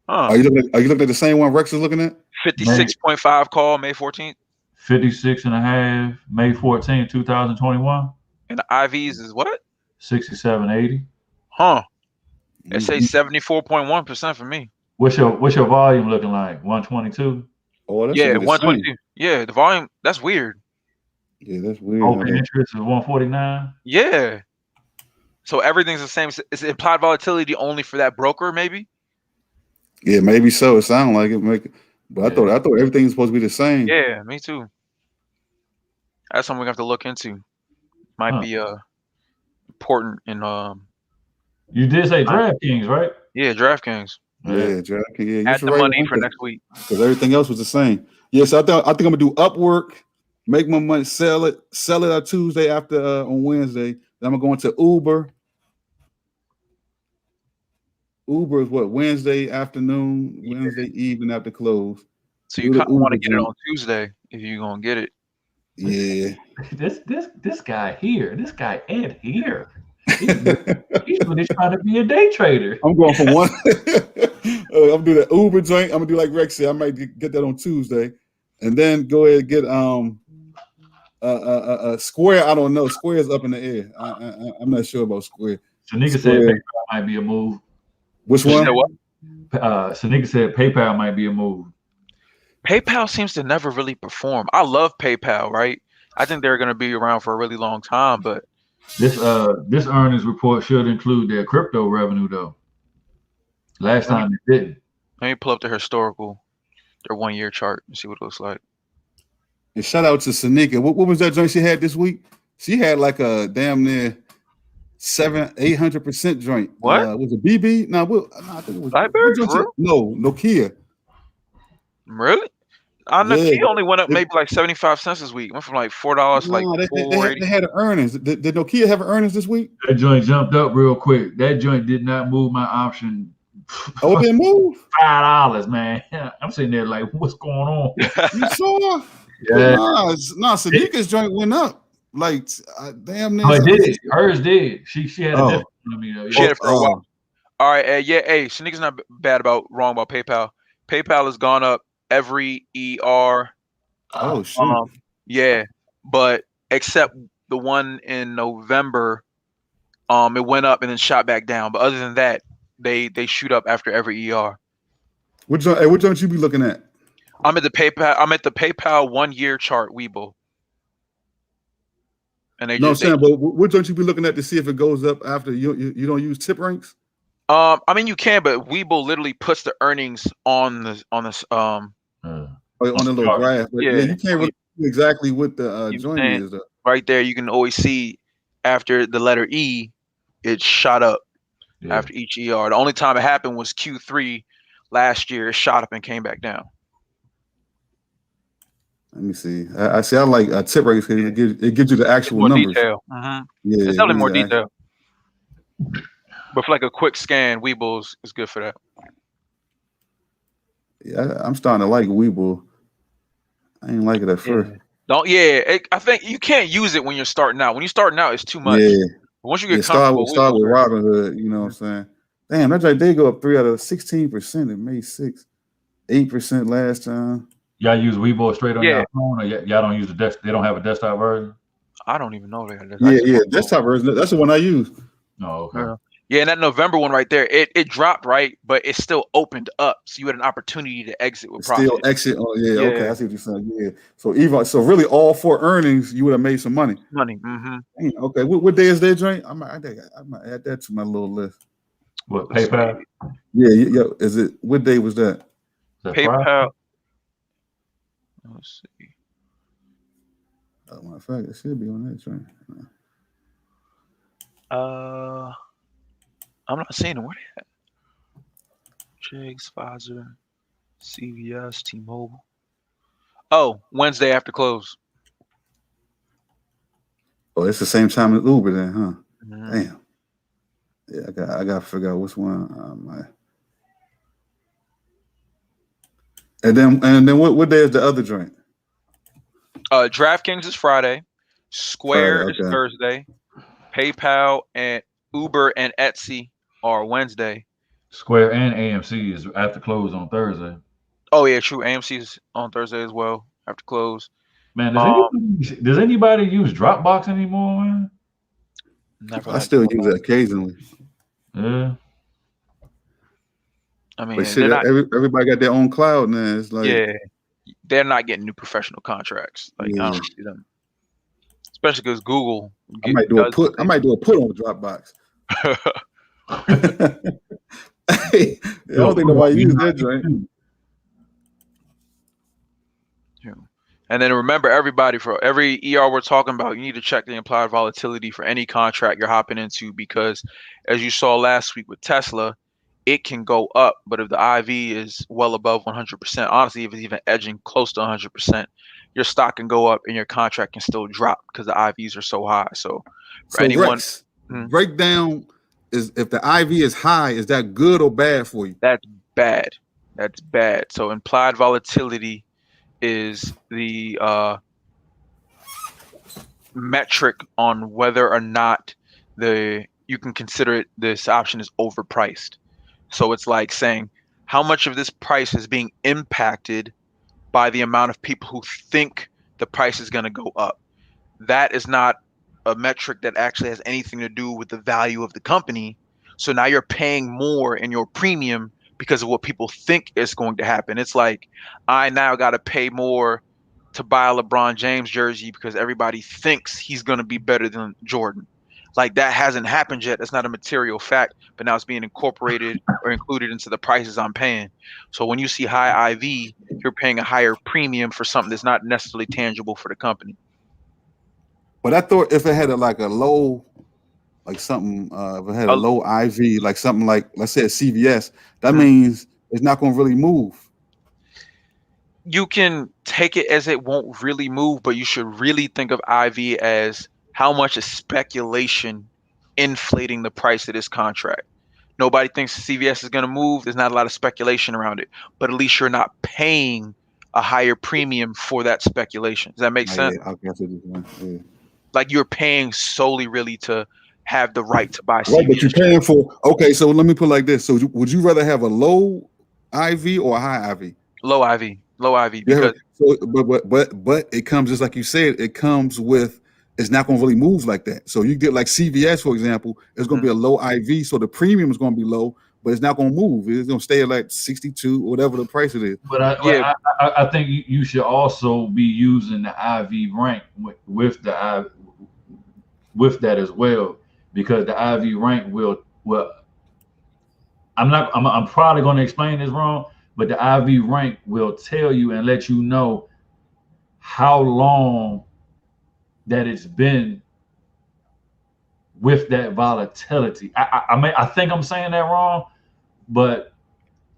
Are you looking at the same one Rex is looking at? 56.5 call May 14th. 56.5 May 14th, 2021. And the IVs is what? 67.80. Huh. It says 74.1% for me. What's your volume looking like? 122? Oh, that's 122. Yeah, the volume, that's weird. Yeah, that's weird. Open interest is 149. Yeah. So everything's the same. Is implied volatility only for that broker, maybe? Yeah, maybe so. It sounds like it. But I thought everything was supposed to be the same. Yeah, me too. That's something we have to look into. Might be important in You did say DraftKings, right? Yeah, DraftKings. Yeah, DraftKings. Yeah, add the money for next week because everything else was the same. Yeah, so I think I'm gonna do Upwork, make my money, sell it on Tuesday after on Wednesday. Then I'm gonna go into Uber. Uber is what Wednesday afternoon, Wednesday evening after close. So you kind of want to get it on Tuesday if you're gonna get it. Yeah. This guy here, this guy Ed here. He's really trying to be a day trader. I'm going from one. I'm gonna do the Uber joint. I'm gonna do like Rex said. I might get that on Tuesday, and then go ahead and get Square. I don't know. Square is up in the air. I'm not sure about Square. Shanika said PayPal might be a move. Which one? Shanika said PayPal might be a move. PayPal seems to never really perform. I love PayPal, right? I think they're going to be around for a really long time, but this earnings report should include their crypto revenue though. Last time it didn't. Let me pull up their 1 year chart and see what it looks like. And shout out to Sanika. What was that joint she had this week? She had like a damn near 800% joint. What? Was it BB? No, I think it was BlackBerry? No, Nokia. Really? Nokia only went up maybe like 75 cents this week. Went from like $4 to like $4.80. They had earnings. Did Nokia have earnings this week? That joint jumped up real quick. That joint did not move my option. Oh, it didn't move? $5, man. I'm sitting there like, what's going on? You saw? Yeah. No, Sanika's joint went up. Like damn near. Oh, it did. Hers did. She had a different She had it for a while. All right, hey, Shanika's not wrong about PayPal. PayPal has gone up every ER. Oh shoot. Yeah, but except the one in November, it went up and then shot back down. But other than that, they shoot up after every ER. Which one you be looking at? I'm at the PayPal 1 year chart, Webull. And they but what don't you be looking at to see if it goes up after you don't use tip ranks? I mean you can, but Webull literally puts the earnings on the on the little graph. But yeah, you can't really see exactly what the joint is. Right there, you can always see after the letter E, it shot up after each ER. The only time it happened was Q3 last year. It shot up and came back down. Let me see. I like tip rates because it gives you the actual more numbers. Detail. Mm-hmm. Yeah, it's definitely more detail. But for like a quick scan, Webull is good for that. Yeah, I'm starting to like Webull. I didn't like it at first. I think you can't use it when you're starting out. When you're starting out, it's too much. Yeah. But once you get comfortable, start with Robinhood. You know what I'm saying? Damn, that right they go up 3 out of 16% in May 6th, 8% last time. Y'all use Webull straight on your phone, or y'all don't use the desktop? They don't have a desktop version. I don't even know they have that. Desktop version. That's the one I use. Oh, okay. Yeah, and that November one right there, it dropped, right? But it still opened up. So you had an opportunity to exit with profit. Still exit. Oh, yeah, okay. I see what you're saying. Yeah. So really all 4 earnings, you would have made some money. Mm-hmm. Okay. What day is that joint? I might add that to my little list. What, PayPal? Yeah. Is it, what day was that? PayPal. Friday? Let's see. Matter of fact, it should be on that joint. I'm not seeing it. Where they at? Chase, Pfizer, CVS, T-Mobile. Oh, Wednesday after close. Oh, it's the same time as Uber then, huh? Mm-hmm. Damn. Yeah, I got to figure out which one. And then what day is the other joint? DraftKings is Friday. Square is Thursday. PayPal and Uber and Etsy are Wednesday. Square and AMC is after close on Thursday. Oh yeah, true. AMC is on Thursday as well after close. Man, does anybody use Dropbox anymore, man? I still use it occasionally. Yeah. I mean, but shit, everybody got their own cloud now. It's like they're not getting new professional contracts. Like I don't see them, especially because Google. I might do a put on Dropbox. I don't think nobody uses that joint. And then remember, everybody, for every ER we're talking about, you need to check the implied volatility for any contract you're hopping into, because as you saw last week with Tesla, it can go up. But if the IV is well above 100%, honestly, if it's even edging close to 100%, your stock can go up and your contract can still drop because the IVs are so high. So for anyone, Rex, breakdown is, if the IV is high, is that good or bad for you? That's bad. That's bad. So implied volatility is the metric on whether or not you can consider this option is overpriced. So it's like saying how much of this price is being impacted by the amount of people who think the price is going to go up. That is not a metric that actually has anything to do with the value of the company. So now you're paying more in your premium because of what people think is going to happen. It's like, I now got to pay more to buy a LeBron James jersey because everybody thinks he's going to be better than Jordan. Like, that hasn't happened yet. That's not a material fact, but now it's being incorporated or included into the prices I'm paying. So when you see high IV, you're paying a higher premium for something that's not necessarily tangible for the company. But I thought if it had a low, like something, if it had a low IV, like something like, let's say a CVS, that means it's not going to really move. You can take it as it won't really move, but you should really think of IV as how much is speculation inflating the price of this contract. Nobody thinks CVS is going to move. There's not a lot of speculation around it, but at least you're not paying a higher premium for that speculation. Does that make sense? Yeah. Like, you're paying solely really to have the right to buy CVS. Right, but you're paying for, okay, so let me put it like this. So would you rather have a low IV or a high IV? Low IV. Because but it comes, just like you said, it comes with, it's not going to really move like that. So you get like CVS, for example, it's going to be a low IV, so the premium is going to be low, but it's not going to move. It's going to stay at like 62, whatever the price it is. But I think you should also be using the IV rank with that as well, because the IV rank will. I'm probably going to explain this wrong, but the IV rank will tell you and let you know how long that it's been with that volatility. I think I'm saying that wrong, but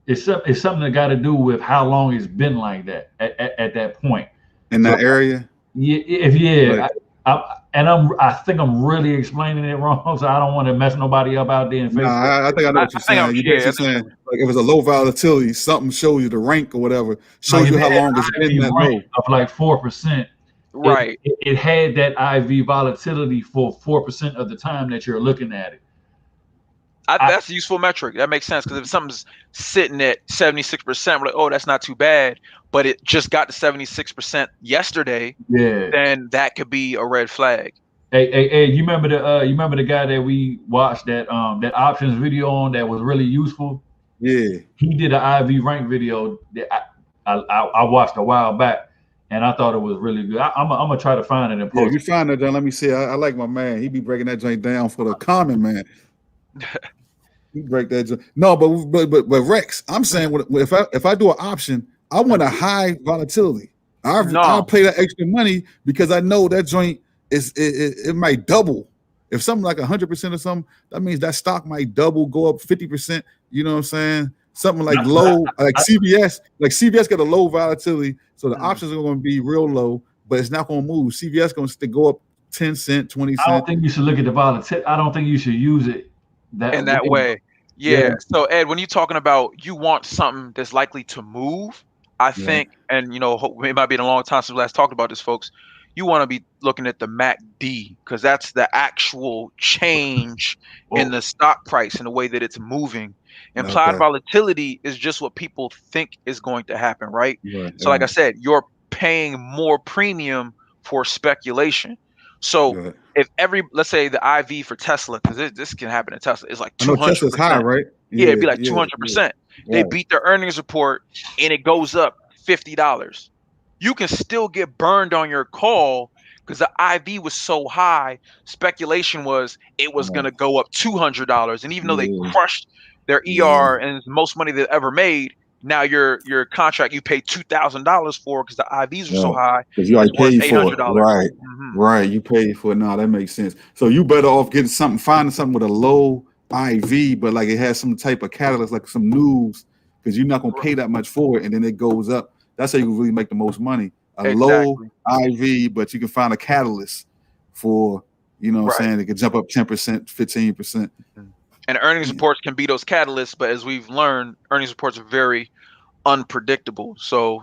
it's something that got to do with how long it's been like that at that point in that area. Yeah. I think I'm really explaining it wrong, so I don't want to mess nobody up out there. I think I know what you're saying. You're basically saying, like, if it's a low volatility, something shows you the rank or whatever, shows you how long it's been that low. Of like 4%. Right. It had that IV volatility for 4% of the time that you're looking at it. That's a useful metric. That makes sense, because if something's sitting at 76%, we're like, oh, that's not too bad, but it just got to 76% yesterday. Yeah. Then that could be a red flag. Hey, you remember the guy that we watched that options video on that was really useful? Yeah. He did an IV rank video that I watched a while back, and I thought it was really good. I'm gonna try to find it and post. Yeah, you find it, John. Let me see. I like my man. He be breaking that joint down for the common man. You break that joint. No, but Rex, I'm saying, if I do an option, I want a high volatility. I'll pay that extra money because I know that joint it might double. If something like 100% or something, that means that stock might double, go up 50%. You know what I'm saying? Something like low, like CVS. Like CVS got a low volatility, so the options are going to be real low, but it's not going to move. CVS going to go up 10 cents, 20 cents. I don't think you should look at the volatility. I don't think you should use it that way. Yeah. So Ed, when you're talking about you want something that's likely to move, I think, and it might be a long time since we last talked about this, folks. You want to be looking at the MACD, because that's the actual change in the stock price and the way that it's moving. Implied volatility is just what people think is going to happen, right? So like I said, you're paying more premium for speculation. So if let's say the IV for Tesla, because this can happen in Tesla, is like 200%. Tesla's high, right? Yeah, it'd be like 200%. They beat their earnings report and it goes up $50. You can still get burned on your call because the IV was so high. Speculation was it was going to go up $200, and even though they crushed their ER and the most money they ever made, now your contract you paid $2,000 for because the IVs were so high because you already paid for it. Right, right. You paid for it. No, that makes sense. So you better off getting finding something with a low IV, but like it has some type of catalyst, like some news, because you're not going to pay that much for it, and then it goes up. That's how you can really make the most money. Low IV, but you can find a catalyst for, what I'm saying, it could jump up 10%, 15%. And earnings reports can be those catalysts, but as we've learned, earnings reports are very unpredictable. So,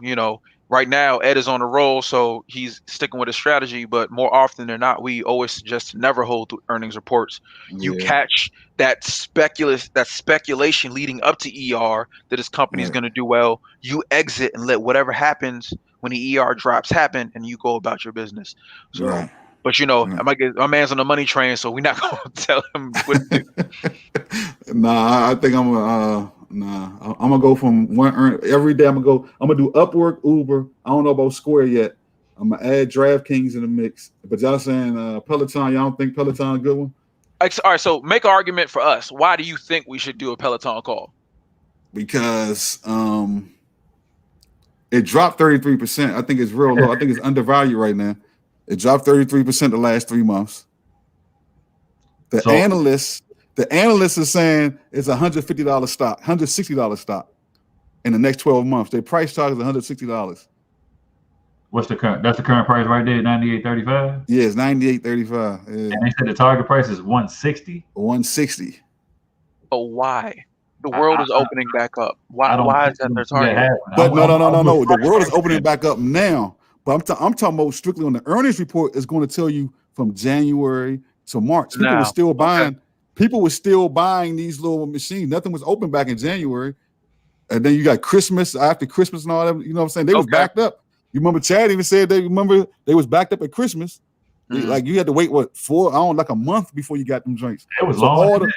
right now Ed is on a roll, so he's sticking with his strategy. But more often than not, we always suggest to never hold earnings reports. You catch that speculation leading up to ER that his company is going to do well. You exit and let whatever happens when the ER drops happen, and you go about your business. So, but my man's on the money train, so we're not going to tell him what to do. Nah, I think I'm gonna go from one earn every day. I'm gonna do Upwork, Uber. I don't know about Square yet. I'm gonna add DraftKings in the mix. But y'all saying Peloton? Y'all don't think Peloton a good one? All right, so make an argument for us. Why do you think we should do a Peloton call? Because it dropped 33%. I think it's real low. I think it's undervalued right now. It dropped 33% the last 3 months. The analysts are saying it's $150 stock, $160 stock in the next 12 months. Their price target is $160. What's the current? That's the current price right there, $98.35. Yeah, it's $98.35. Yeah. And they said the target price is $160. $160. But why? The world is opening back up. Why is that their target? But no. The world is opening back up now. But I'm talking about strictly on the earnings report. Is going to tell you from January to March. People were still buying. Okay. People were still buying these little machines. Nothing was open back in January, and then you got Christmas after Christmas and all that. You know what I'm saying? They was backed up. You remember Chad even said they was backed up at Christmas. Like you had to wait like a month before you got them joints. It was long.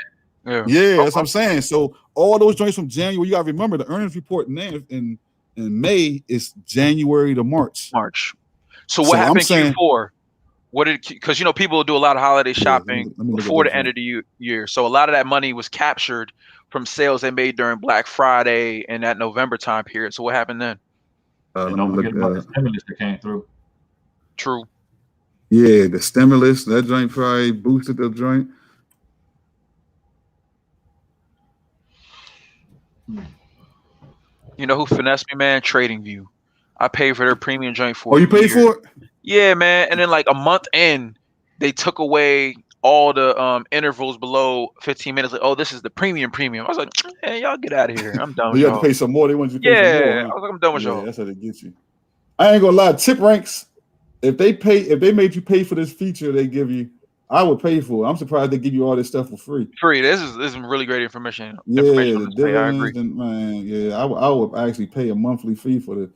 Yeah, that's what I'm saying. So all those joints from January, you got to remember the earnings report now in May is January to March. So what happened in Q4? Because people will do a lot of holiday shopping before the end of the year. So a lot of that money was captured from sales they made during Black Friday and that November time period. So what happened then? Don't forget about the stimulus that came through. True. Yeah, the stimulus, that joint probably boosted the joint. You know who finessed me, man? TradingView. I paid for their premium joint for. Oh, you paid for it? Yeah, man. And then like a month in, they took away all the intervals below 15 minutes. Like, oh, this is the premium. I was like, hey, y'all get out of here. I'm done with you y'all. have to pay some more. They want you to pay some more. I was like, I'm done with y'all. That's how they get you. I ain't gonna lie. Tip ranks. If they made you pay for this feature, they give you. I would pay for it. I'm surprised they give you all this stuff for free. This is really great information. Yeah, the dividends, man. Yeah, I would actually pay a monthly fee for the.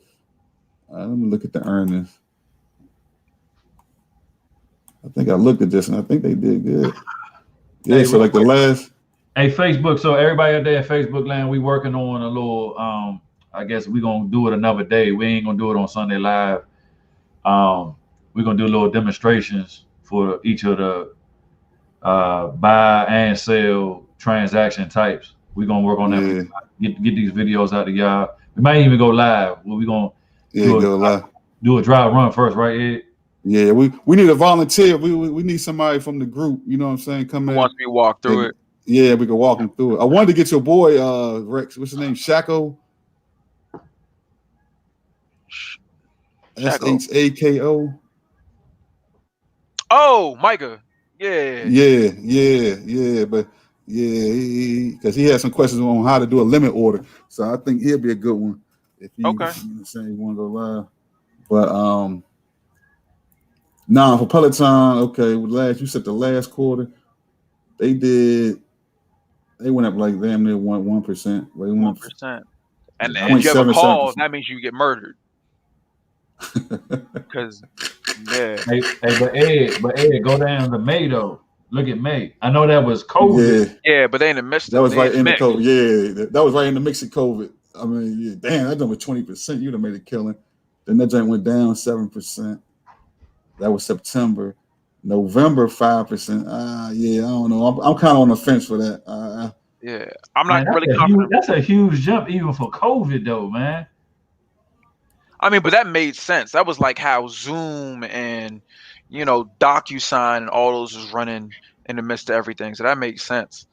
Let me look at the earnings. I think I looked at this and I think they did good. Yeah, so like the last. Hey, Facebook. So everybody out there at Facebook land, we working on a little. I guess we're gonna do it another day. We ain't gonna do it on Sunday Live. We're gonna do little demonstrations for each of the buy and sell transaction types. We're gonna work on that. Get these videos out to y'all. We might even go live. We're gonna do a dry run first, right, Ed? Yeah, we need a volunteer. We need somebody from the group. You know what I'm saying? Come in. Wants me to walk through it. Yeah, we can walk him through it. I wanted to get your boy Rex. What's his name? Shako. SHAKO. Oh, Micah. Yeah. But because he had some questions on how to do a limit order, so I think he'll be a good one if you say you want to go live. But for Peloton, okay. You said the last quarter, they went up like damn near 1%. 1%. And if you have a call, that means you get murdered. Because Hey, but Ed, go down to May though. Look at May. I know that was COVID. Yeah, but they in the midst. That was right in the COVID. Yeah, that was right in the mix of COVID. I mean, damn, that done with 20%. You'd have made a killing. Then that joint went down 7%. That was September. November 5%. I don't know. I'm kind of on the fence for that. I'm not really confident. That's a huge jump even for COVID though, man. I mean, but that made sense. That was like how Zoom and DocuSign and all those was running in the midst of everything. So that makes sense.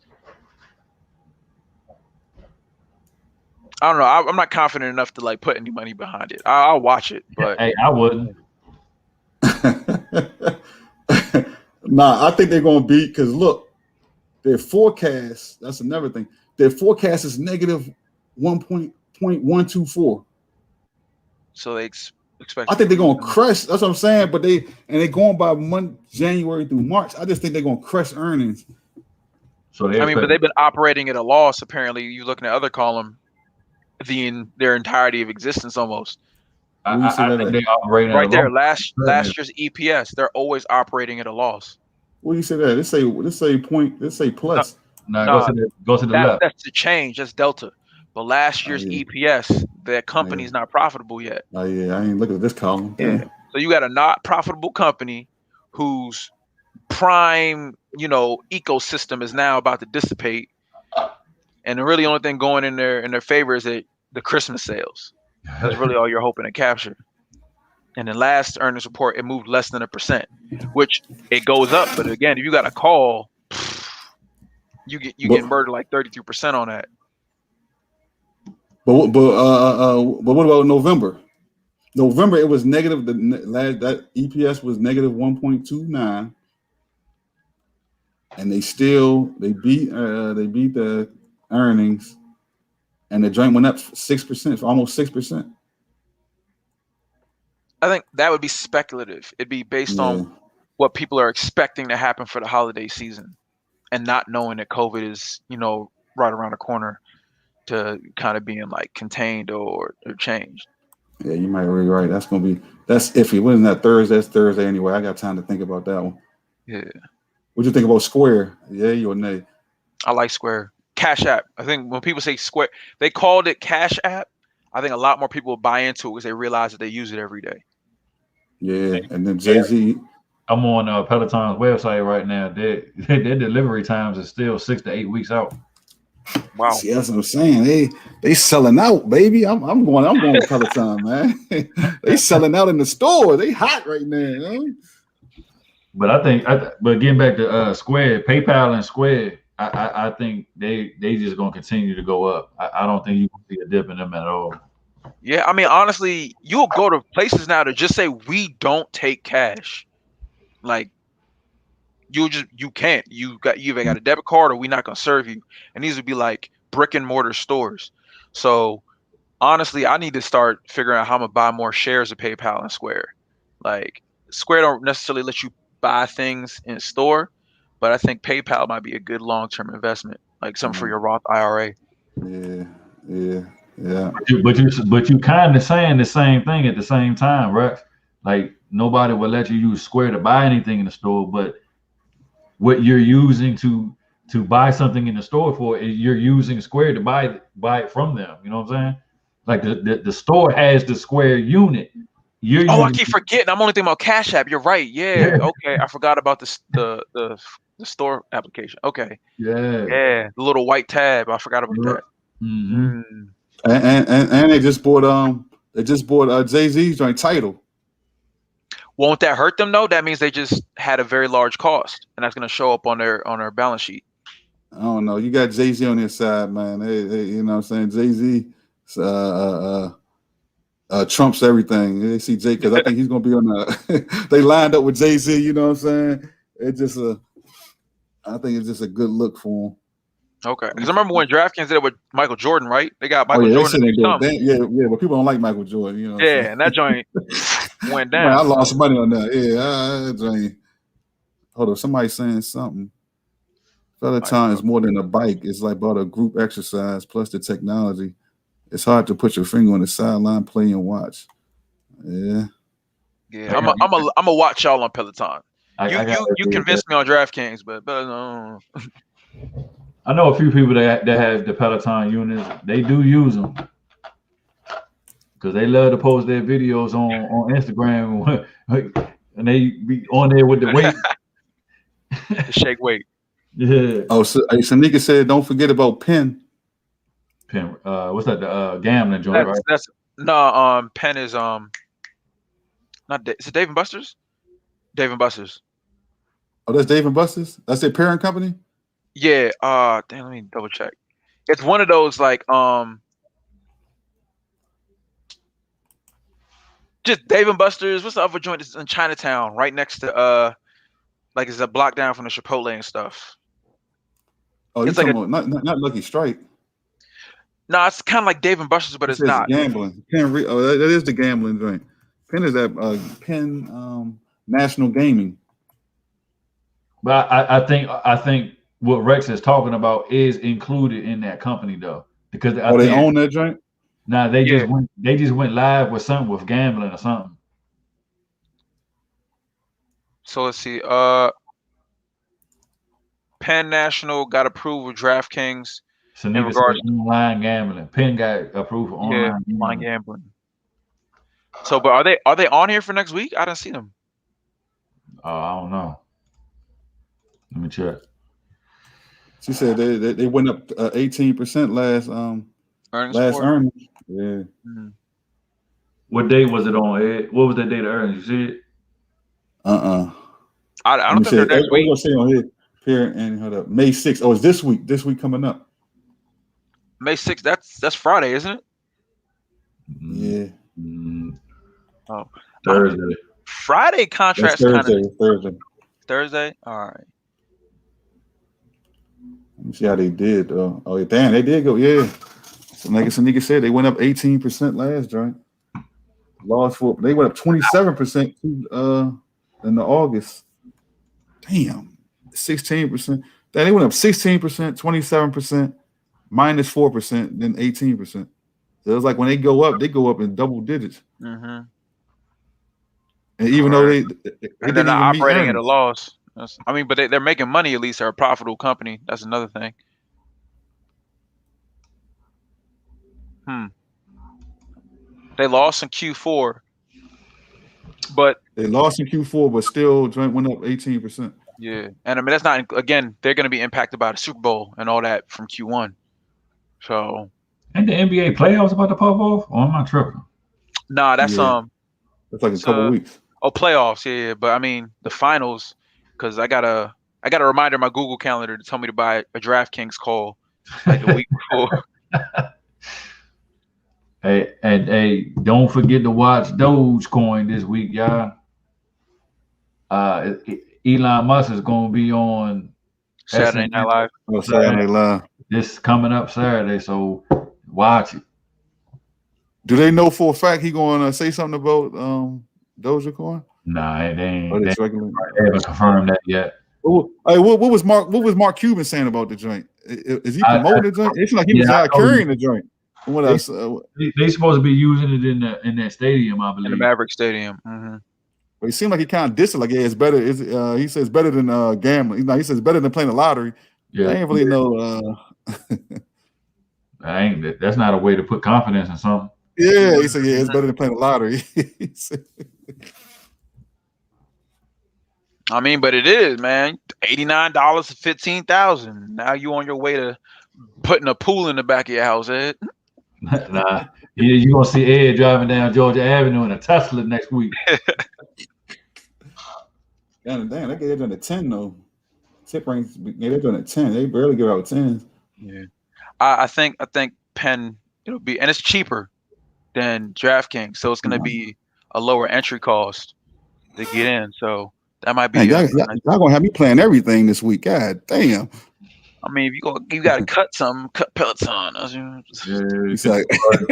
I don't know. I'm not confident enough to like put any money behind it. I'll watch it, but hey, I wouldn't. Nah, I think they're gonna beat because look, their forecast. That's another thing. Their forecast is negative 1.124. so they expect. I think they're gonna crush. That's what I'm saying. But they're going by January through March. I just think they're gonna crush earnings. So but they've been operating at a loss. Apparently, you looking at other column, their entirety of existence almost. I think they operate right there. Last year's EPS, they're always operating at a loss. What do you say that? Let's say plus. No, go to the left. That's the change. That's delta. But last year's EPS, that company's not profitable yet. Oh yeah, I ain't looking at this column. Yeah. So you got a not profitable company whose prime, ecosystem is now about to dissipate, and the really only thing going in their favor is the Christmas sales. That's really all you're hoping to capture. And the last earnings report, it moved less than 1%, which it goes up. But again, if you got a call, you get murdered like 33% on that. But what about November? November it was negative. That EPS was negative 1.29, and they beat the earnings, and the joint went up 6%, almost 6%. I think that would be speculative. It'd be based on what people are expecting to happen for the holiday season, and not knowing that COVID is right around the corner to kind of being like contained or changed. Yeah, you might be right. That's iffy. Wasn't that Thursday? That's Thursday anyway. I got time to think about that one. Yeah. What'd you think about Square? Yeah, or nay? I like Square. Cash App. I think when people say Square, they called it Cash App. I think a lot more people buy into it because they realize that they use it every day. Yeah, and then Jay-Z. I'm on Peloton's website right now. Their delivery times are still 6 to 8 weeks out. Wow. See, that's what I'm saying. They selling out, baby. I'm going with Peloton, man. They selling out in the store. They hot right now. Man. But but getting back to Square, PayPal and Square, I think they just gonna continue to go up. I don't think you can see a dip in them at all. Yeah, I mean, honestly, you'll go to places now to just say we don't take cash. Like, you can't. You either got a debit card or we're not gonna serve you. And these would be like brick and mortar stores. So honestly, I need to start figuring out how I'm gonna buy more shares of PayPal and Square. Like, Square don't necessarily let you buy things in store, but I think PayPal might be a good long-term investment, like something for your Roth IRA. Yeah. But you kind of saying the same thing at the same time, right? Like, nobody will let you use Square to buy anything in the store, but what you're using to buy something in the store for is you're using Square to buy it from them. You know what I'm saying? Like the store has the Square unit. I keep forgetting. I'm only thinking about Cash App. You're right. Yeah. Okay. I forgot about the store application. Okay. Yeah. The little white tab. I forgot about that. Mm-hmm. And they just bought Jay-Z's joint Tidal. Won't that hurt them though? That means they just had a very large cost, and that's going to show up on their balance sheet. I don't know. You got Jay-Z on their side, man. They you know what I'm saying? Jay-Z trumps everything. They see Jay because I think he's going to be on the. They lined up with Jay-Z. You know what I'm saying? I think it's just a good look for him. Okay, because I remember when DraftKings did it with Michael Jordan, right? They got Michael Jordan to do something. Yeah, but people don't like Michael Jordan, you know. Yeah, and that joint went down. Man, I lost money on that. Yeah, that joint. Hold on, somebody's saying something. Peloton is more than a bike. It's like about a group exercise plus the technology. It's hard to put your finger on the sideline, play and watch. Yeah. Yeah, I'm a watch y'all on Peloton. You convinced me on DraftKings, but no. I know a few people that have the Peloton units. They do use them because they love to post their videos on Instagram, and they be on there with the weight, the shake weight. Yeah. Oh, so Sanika said, don't forget about Penn. Penn. What's that? The gambling joint, right? That's no. Penn is not. Is it Dave and Buster's? Dave and Buster's. Oh, that's Dave and Buster's. That's their parent company. Yeah, damn, let me double check. It's one of those like just Dave and Buster's. What's the other joint that's in Chinatown, right next to like it's a block down from the Chipotle and stuff. Oh, it's like not Lucky Strike. No, it's kind of like Dave and Buster's, but it's not. Gambling. That is the gambling joint. Penn is that Penn National Gaming. But I think what Rex is talking about is included in that company though, because they own that joint. Nah, they just went live with something with gambling or something. So let's see. Penn National got approved with DraftKings in regards to online gambling. Penn got approved for online gambling. So, but are they on here for next week? I didn't see them. I don't know. Let me check. She said they went up 18% last earnings. Yeah. Mm-hmm. What day was it on, Ed? What was that date of earnings? You see it? I don't think they're next week. Say on here and hold up. May 6th. Oh, it's this week. This week coming up. May 6th. That's Friday, isn't it? Yeah. Mm-hmm. Oh, Thursday. Friday contracts kind of Thursday. All right. Let me see how they did. Oh, damn, they did go. Yeah. So like some nigga said, they went up 18% last joint. They went up 27% in the August. Damn, 16%. Then they went up 16%, 27%, minus 4%, then 18%. So it was like when they go up in double digits. Mm-hmm. And even though they're not operating at a loss. But they're making money at least. They're a profitable company. That's another thing. They lost in Q4, but still joint went up 18%. Yeah, and that's not, again, they're going to be impacted by the Super Bowl and all that from Q1. So, and the NBA playoffs about to pop off, or am I tripping? Nah, that's that's like a couple weeks. Oh, playoffs, yeah. But I mean the finals, because I got a reminder in my Google Calendar to tell me to buy a DraftKings call like the week before. Hey, don't forget to watch Dogecoin this week, y'all. Elon Musk is going to be on Saturday Night Live. Saturday Night Live. This coming up Saturday, so watch it. Do they know for a fact he going to say something about Dogecoin? Nah, they haven't confirmed that yet. What was Mark Cuban saying about the joint? Is he promoting the joint? It's like he was out carrying the joint. They supposed to be using it in that stadium, I believe. In the Maverick Stadium. Mm-hmm. But it seemed like he kind of dissed it. Like, yeah, it's better. He says better than gambling. He says better than playing the lottery. Yeah, I ain't really know. That's not a way to put confidence in something. Yeah, he said, yeah, it's better than playing the lottery. But it is, man. $89 to $15,000. Now you on your way to putting a pool in the back of your house, Ed. Nah, you're gonna see Ed driving down Georgia Avenue in a Tesla next week. Damn, that gave them a 10 though. Tip ranks, they're doing a 10. They barely give out 10s. Yeah, I think Penn it'll be, and it's cheaper than DraftKings, so it's gonna be a lower entry cost to get in. So that might be. Y'all gonna have me playing everything this week. God damn. I mean, if you got to cut something, cut Peloton. He's like, I'm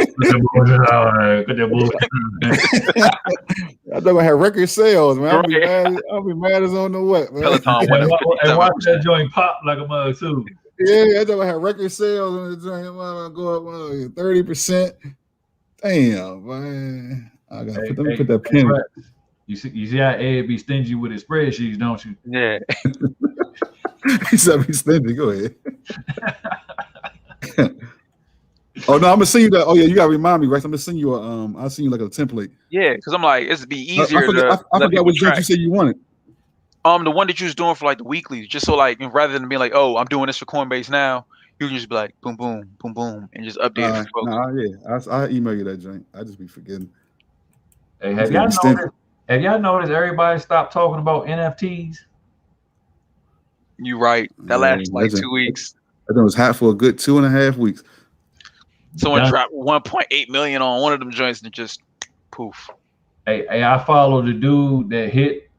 not gonna have record sales, man. I'll be mad as on the what, man. Peloton and watch that joint pop like a mug too. Yeah, I'm gonna have record sales on the joint. I'm gonna go up 30%. Damn, man. I gotta put that pin. You see how Ed be stingy with his spreadsheets, don't you? Yeah. He said be stingy. Go ahead. Oh no, I'm gonna send you that. Oh yeah, you gotta remind me, Rex. I'm gonna send you I'll send you like a template. Yeah, because I'm like, it'd be easier. I forgot what drink you said you wanted. The one that you was doing for like the weekly, just so like rather than being like, oh, I'm doing this for Coinbase now, you can just be like, boom, boom, boom, boom, and just update it for folks. I'll email you that drink. I just be forgetting. Hey, have y'all noticed everybody stopped talking about NFTs? You right. That lasted like 2 weeks. I think it was hot for a good 2.5 weeks. Someone dropped 1.8 million on one of them joints and just poof. Hey, I followed the dude that hit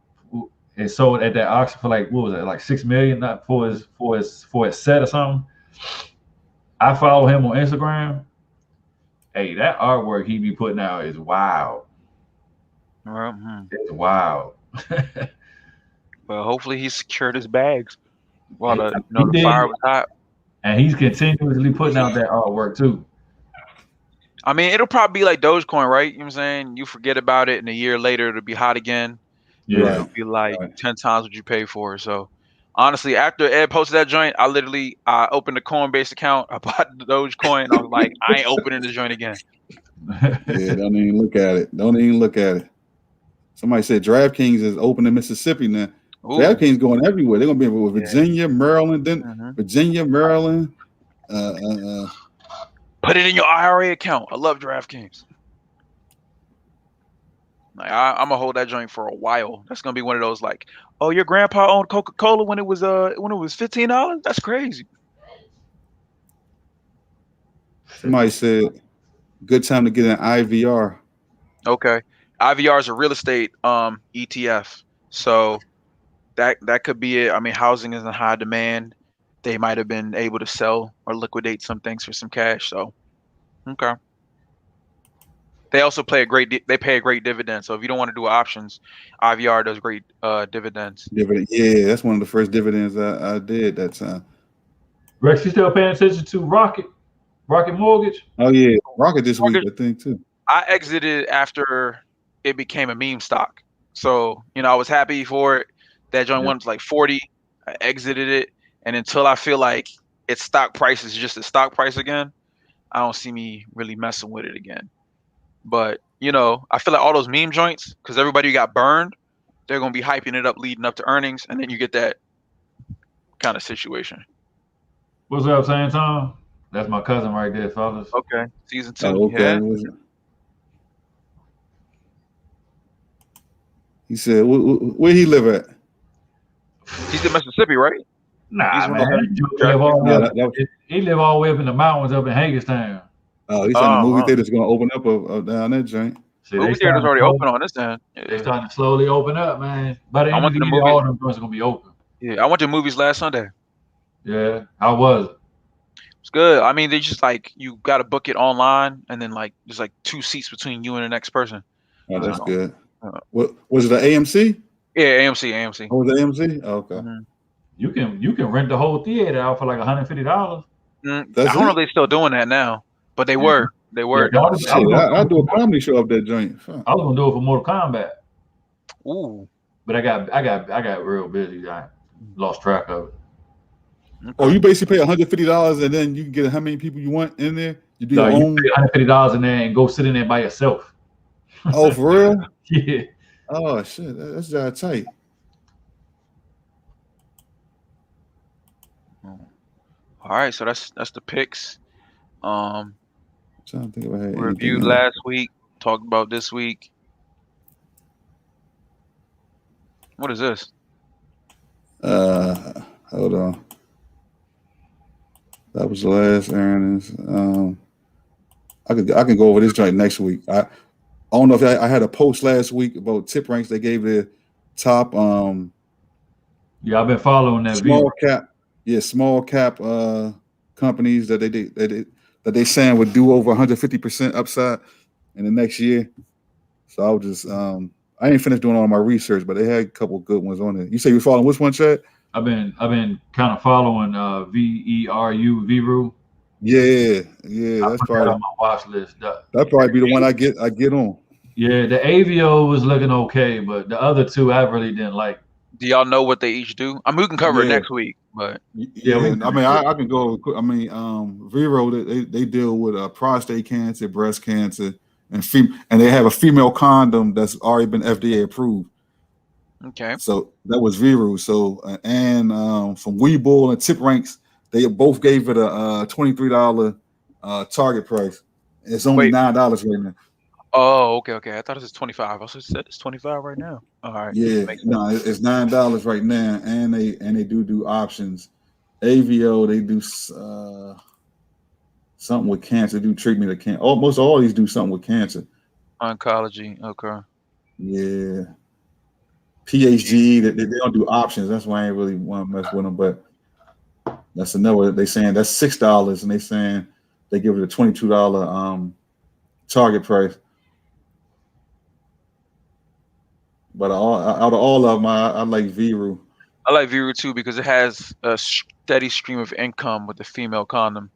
and sold at that auction for like, what was it, like $6 million, not for his set or something. I follow him on Instagram. Hey, that artwork he be putting out is wild. It's wild. Well, hopefully he secured his bags while he, the he the did, fire was hot. and he's continuously putting out that artwork too. I mean, it'll probably be like Dogecoin, right? You know what I'm saying? You forget about it, and a year later it'll be hot again. Yeah. It'll be like 10 times what you pay for it. So honestly, after Ed posted that joint, I opened a Coinbase account. I bought the Dogecoin. I was like, I ain't opening this joint again. Yeah, don't even look at it. Don't even look at it. Somebody said DraftKings is open in Mississippi now. Ooh. DraftKings going everywhere. They're gonna be with Virginia, Maryland, then Virginia, Maryland. Put it in your IRA account. I love DraftKings. Like I'm gonna hold that joint for a while. That's gonna be one of those like, oh, your grandpa owned Coca-Cola when it was $15. That's crazy. Somebody said, good time to get an IVR. Okay, IVR is a real estate ETF, so that could be it. I mean, housing is in high demand. They might have been able to sell or liquidate some things for some cash. So, okay. They also pay a great dividend. So if you don't want to do options, IVR does great dividends. Yeah, that's one of the first dividends I did that time. Rex, you still paying attention to Rocket Mortgage? Oh yeah, Rocket this week, I think too. I exited after it became a meme stock. So, I was happy for it. That joint went to like 40. I exited it. And until I feel like its stock price is just a stock price again, I don't see me really messing with it again. But, I feel like all those meme joints, because everybody got burned, they're going to be hyping it up leading up to earnings. And then you get that kind of situation. What's up, Sam Tom? That's my cousin right there, fellas. Okay. Season 2. Oh, okay. Yeah. He said, where he live at? He's in Mississippi, right? Nah, man. He live all the way up in the mountains up in Hagerstown. Oh, he's saying the movie theater's going to open up down that joint. See, movie theater's already open on this end. Yeah. They're starting to slowly open up, man. By the end of the year, all them joints are going to be open. Yeah, I went to movies last Sunday. Yeah, how was it? It's good. I mean, they just like you got to book it online, and then like there's like 2 seats between you and the next person. Oh, that's good. What was it? The AMC? Yeah, AMC. Oh, was it AMC? Oh, okay. Mm-hmm. You can rent the whole theater out for like $150. I don't know if they're still doing that now, but they were. They were. Yeah, I'll do a comedy show up that joint. I was gonna do it for Mortal Kombat. Ooh. But I got real busy. I lost track of it. Oh, you basically pay $150 and then you can get how many people you want in there? You do your own. You pay $150 in there and go sit in there by yourself. Oh, for real? Yeah. Oh shit, that's tight. All right, so that's the picks. Trying to think if I had reviewed last week, talked about this week. What is this? Hold on. That was the last earnings. I can go over this joint next week. I don't know if I had a post last week about tip ranks. They gave their top. Yeah, I've been following that. Small cap companies that they saying would do over 150% upside in the next year. So I was just I ain't finished doing all my research, but they had a couple good ones on it. You say you're following which one, Chad? I've been kind of following Veru. Yeah, that's probably on my watch list. That'd probably be the one I get on. Yeah, the AVO was looking okay, but the other two I really didn't like. Do y'all know what they each do? I mean, we can cover it next week, but I can go. I mean, Vero they deal with prostate cancer, breast cancer, and they have a female condom that's already been FDA approved. Okay. So that was Vero. So and from Webull and Tip Ranks, they both gave it a $23 target price. It's only $9 right now. Oh, okay. I thought it was 25. I said it's 25 right now. All right. Yeah, no, it's $9 right now, and they do options. AVO they do something with cancer. They do treatment of cancer. Almost all these do something with cancer. Oncology. Okay. Yeah. PhD they don't do options. That's why I ain't really want to mess with them. But That's another. They saying that's $6, and they saying they give it a $22 target price. But out of all of them, I like Viru. I like Viru too because it has a steady stream of income with the female condom.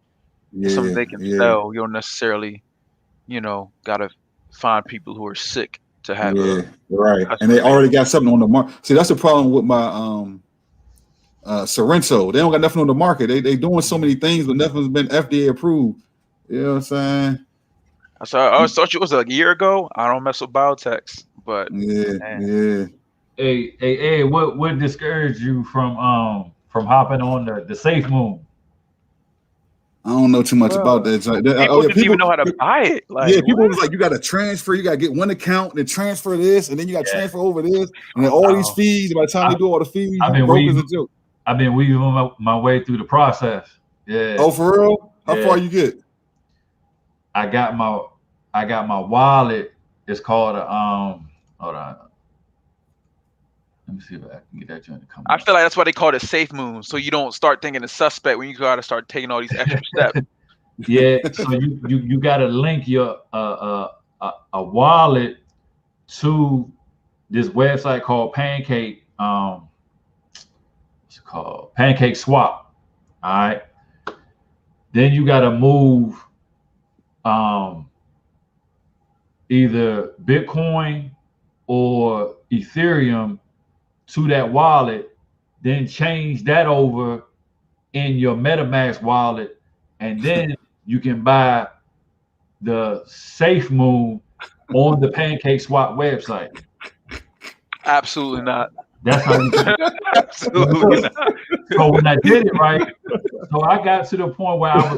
Yeah, something they can sell. You don't necessarily, gotta find people who are sick to have. Right. And they already got something on the market. See, that's the problem with my Sorrento. They don't got nothing on the market. They doing so many things, but nothing's been FDA approved. You know what I'm saying? I always thought it was like a year ago. I don't mess with biotechs, but yeah. Hey, what discouraged you from hopping on the Safe Moon? I don't know too much about that. People didn't even know how to buy it. People was like, you got to transfer. You got to get one account and then transfer this, and then you got to transfer over this, and then all these fees. By the time they do all the fees, I've been weaving my way through the process. Yeah. Oh, for real? How far you get? I got my wallet. It's called hold on. Let me see if I can get that joint to come. I feel like that's why they call it a safe moon, so you don't start thinking a suspect when you got to start taking all these extra steps. Yeah, so you got to link your a wallet to this website called Pancake. What's it called? Pancake Swap. All right. Then you got to move either Bitcoin or Ethereum to that wallet, then change that over in your MetaMask wallet, and then you can buy the Safe Moon on the Pancake Swap website. Absolutely not. That's how you do it. Absolutely not. So when I did it right, so I got to the point where I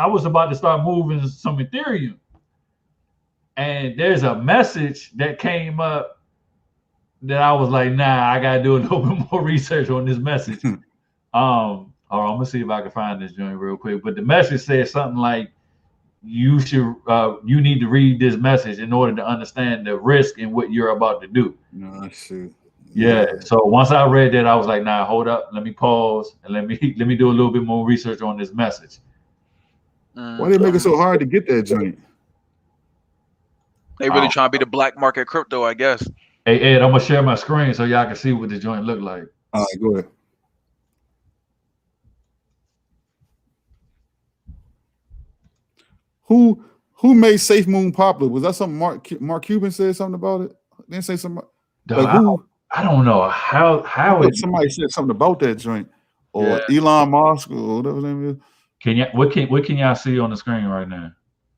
was about to start moving some Ethereum. And there's a message that came up that I was like, nah, I gotta do a little bit more research on this message. I'm gonna see if I can find this joint real quick. But the message says something like, you need to read this message in order to understand the risk in what you're about to do. No, shoot. Yeah. So once I read that, I was like, nah, hold up, let me pause and let me do a little bit more research on this message. Why they make it so hard to get that joint? They really trying to be the black market crypto, I guess. Hey Ed, I'm gonna share my screen so y'all can see what the joint look like. All right, go ahead. Who made Safe Moon popular? Was that something Mark Cuban said something about it? Didn't say something like who? I don't know how somebody said something about that joint, or Elon Musk or whatever his name is. What can y'all see on the screen right now?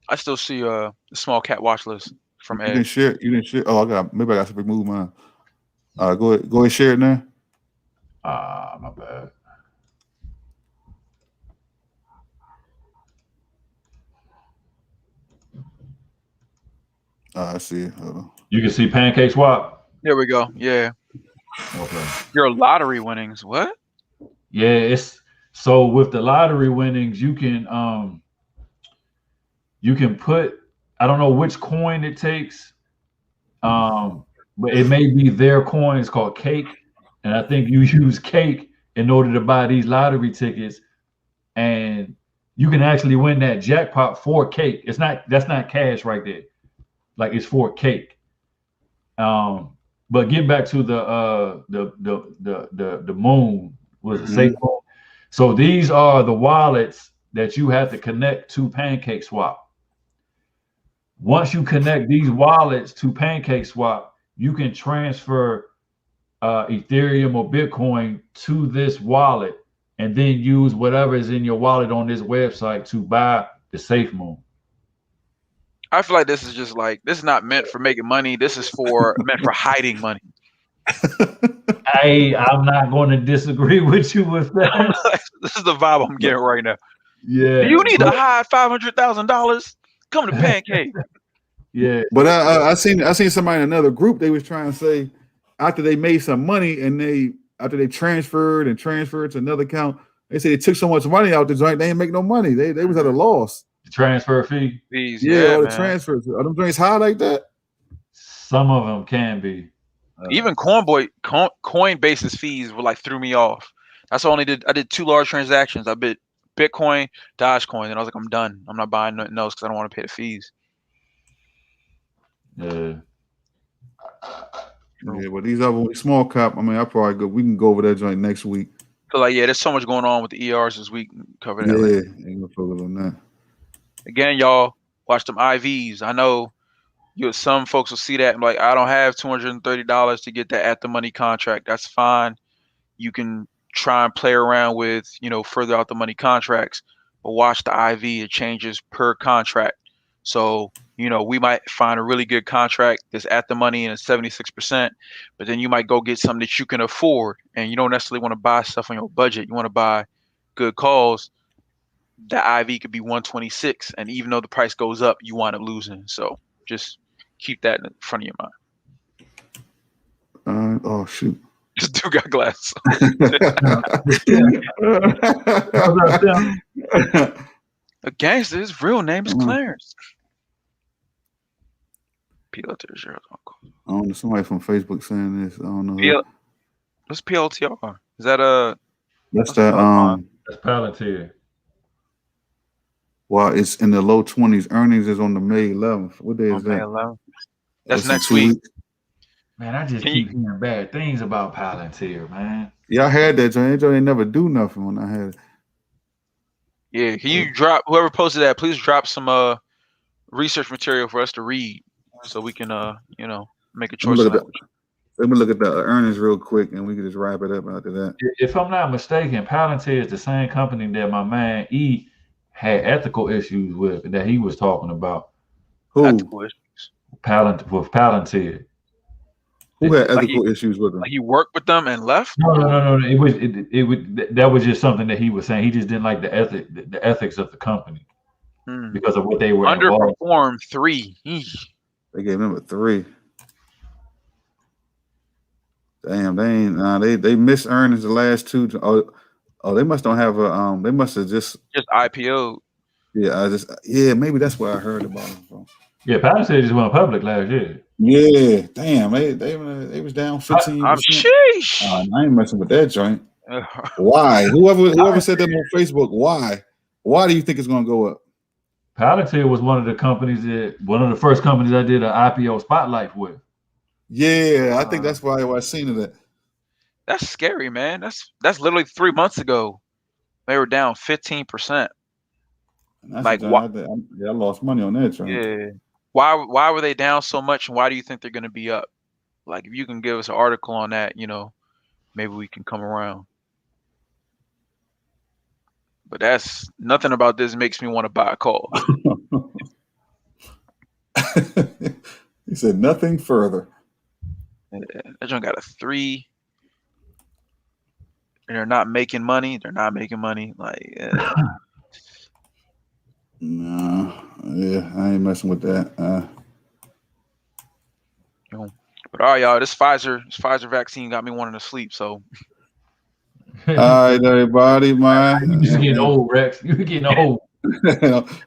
I still see the small cat watch list from Ed. You didn't share. Oh, maybe I got to remove mine. Go ahead and share it now. My bad. I see it. Hold on. You can see Pancake Swap. There we go. Yeah. Okay. Your lottery winnings. What? Yeah, it's so with the lottery winnings, you can put, I don't know which coin it takes, but it may be their coin. It's called Cake, and I think you use Cake in order to buy these lottery tickets, and you can actually win that jackpot for Cake. That's not cash right there, like it's for Cake. But getting back to the moon was a safe moon. So these are the wallets that you have to connect to Pancake Swap. Once you connect these wallets to Pancake Swap, you can transfer Ethereum or Bitcoin to this wallet and then use whatever is in your wallet on this website to buy the Safe Moon. I feel like this is not meant for making money. This is meant for hiding money. I'm not going to disagree with you with that. This is the vibe I'm getting right now. Yeah. Do you need to hide $500,000? Come to Pancake. Yeah. But I seen somebody in another group. They was trying to say after they made some money and after they transferred to another account, they said they took so much money out the joint they didn't make no money. They was at a loss. The transfer fee. Fees, all the transfers. Are them joints high like that? Some of them can be. Even Coinbase's fees were like threw me off. That's all I did. I did 2 large transactions. I bid Bitcoin, Dogecoin, and I was like, I'm done. I'm not buying nothing else because I don't want to pay the fees. Yeah. Yeah, but these other small cap, I mean, I probably go. We can go over that joint next week. So like, yeah, there's so much going on with the ERs this week. Cover that. Yeah, later. ain't gonna focus on that. Again, y'all watch them IVs. I know some folks will see that and like, I don't have $230 to get that at the money contract. That's fine. You can try and play around with, further out the money contracts, but watch the IV. It changes per contract. So, we might find a really good contract that's at the money and it's 76%, but then you might go get something that you can afford and you don't necessarily want to buy stuff on your budget. You want to buy good calls. The IV could be 126, and even though the price goes up, you wind up losing. So just keep that in front of your mind. Oh shoot! This dude got glasses. A gangster. His real name is Clarence. PLTR. I don't know. Somebody from Facebook saying this. I don't know. What's PLTR? Is that That's that. That's Palantir. Well, it's in the low 20s. Earnings is on the May 11th. What day is that? May 11th. That's next week. Man, I just keep hearing bad things about Palantir, man. Yeah, I had that joint. They never do nothing when I had it. Yeah, can you drop, whoever posted that, please drop some research material for us to read so we can make a choice. Let me look at the earnings real quick and we can just wrap it up after that. If I'm not mistaken, Palantir is the same company that my man E had ethical issues with that he was talking about. Who? Ethical issues. Palantir. Who had ethical issues with him? Like he worked with them and left? No. That was just something that he was saying. He just didn't like the ethics of the company because of what they were underperformed 3. They gave him a 3. Damn, they ain't. They missed earnings the last 2. Oh, they must don't have a. They must have just IPO. Yeah, maybe that's where I heard about them from. Yeah, Palantir just went public last year. Yeah, damn, they was down 15%. Sheesh. I ain't messing with that joint. Why? Whoever said that on Facebook? Why? Why do you think it's gonna go up? Palantir was one of the first companies I did an IPO spotlight with. Yeah, I think that's why I seen it. That's scary, man. That's literally 3 months ago. They were down 15%. Like what? I lost money on that joint. Yeah. Why were they down so much, and why do you think they're going to be up? Like, if you can give us an article on that, maybe we can come around. But that's nothing about this makes me want to buy a call. He said nothing further. That joint got a 3. And they're not making money. Like, no, yeah, I ain't messing with that. But all right, y'all, this Pfizer vaccine got me wanting to sleep. So, all right, everybody, man. You just getting old, Rex. You're getting old.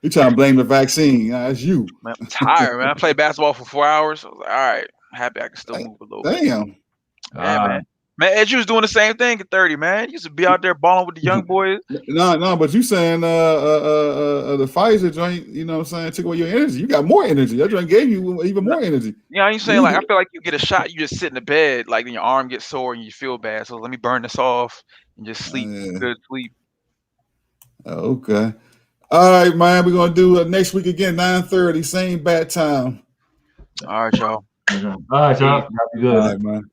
You trying to blame the vaccine? It's you. Man, I'm tired, man. I played basketball for 4 hours. I was like, all right, I'm happy I can still move a little. Damn. Man. Man, Ed, you was doing the same thing at 30, man. You used to be out there balling with the young boys. No, but you saying the Pfizer joint, you know what I'm saying, took away your energy. You got more energy. That joint gave you even more energy. Yeah, you saying like I feel like you get a shot, you just sit in the bed, like then your arm gets sore and you feel bad. So let me burn this off and just sleep. Good sleep. Okay. All right, man. We're gonna do next week again, 9:30, same bat time. All right, y'all. All right, y'all. Be good. All right, man.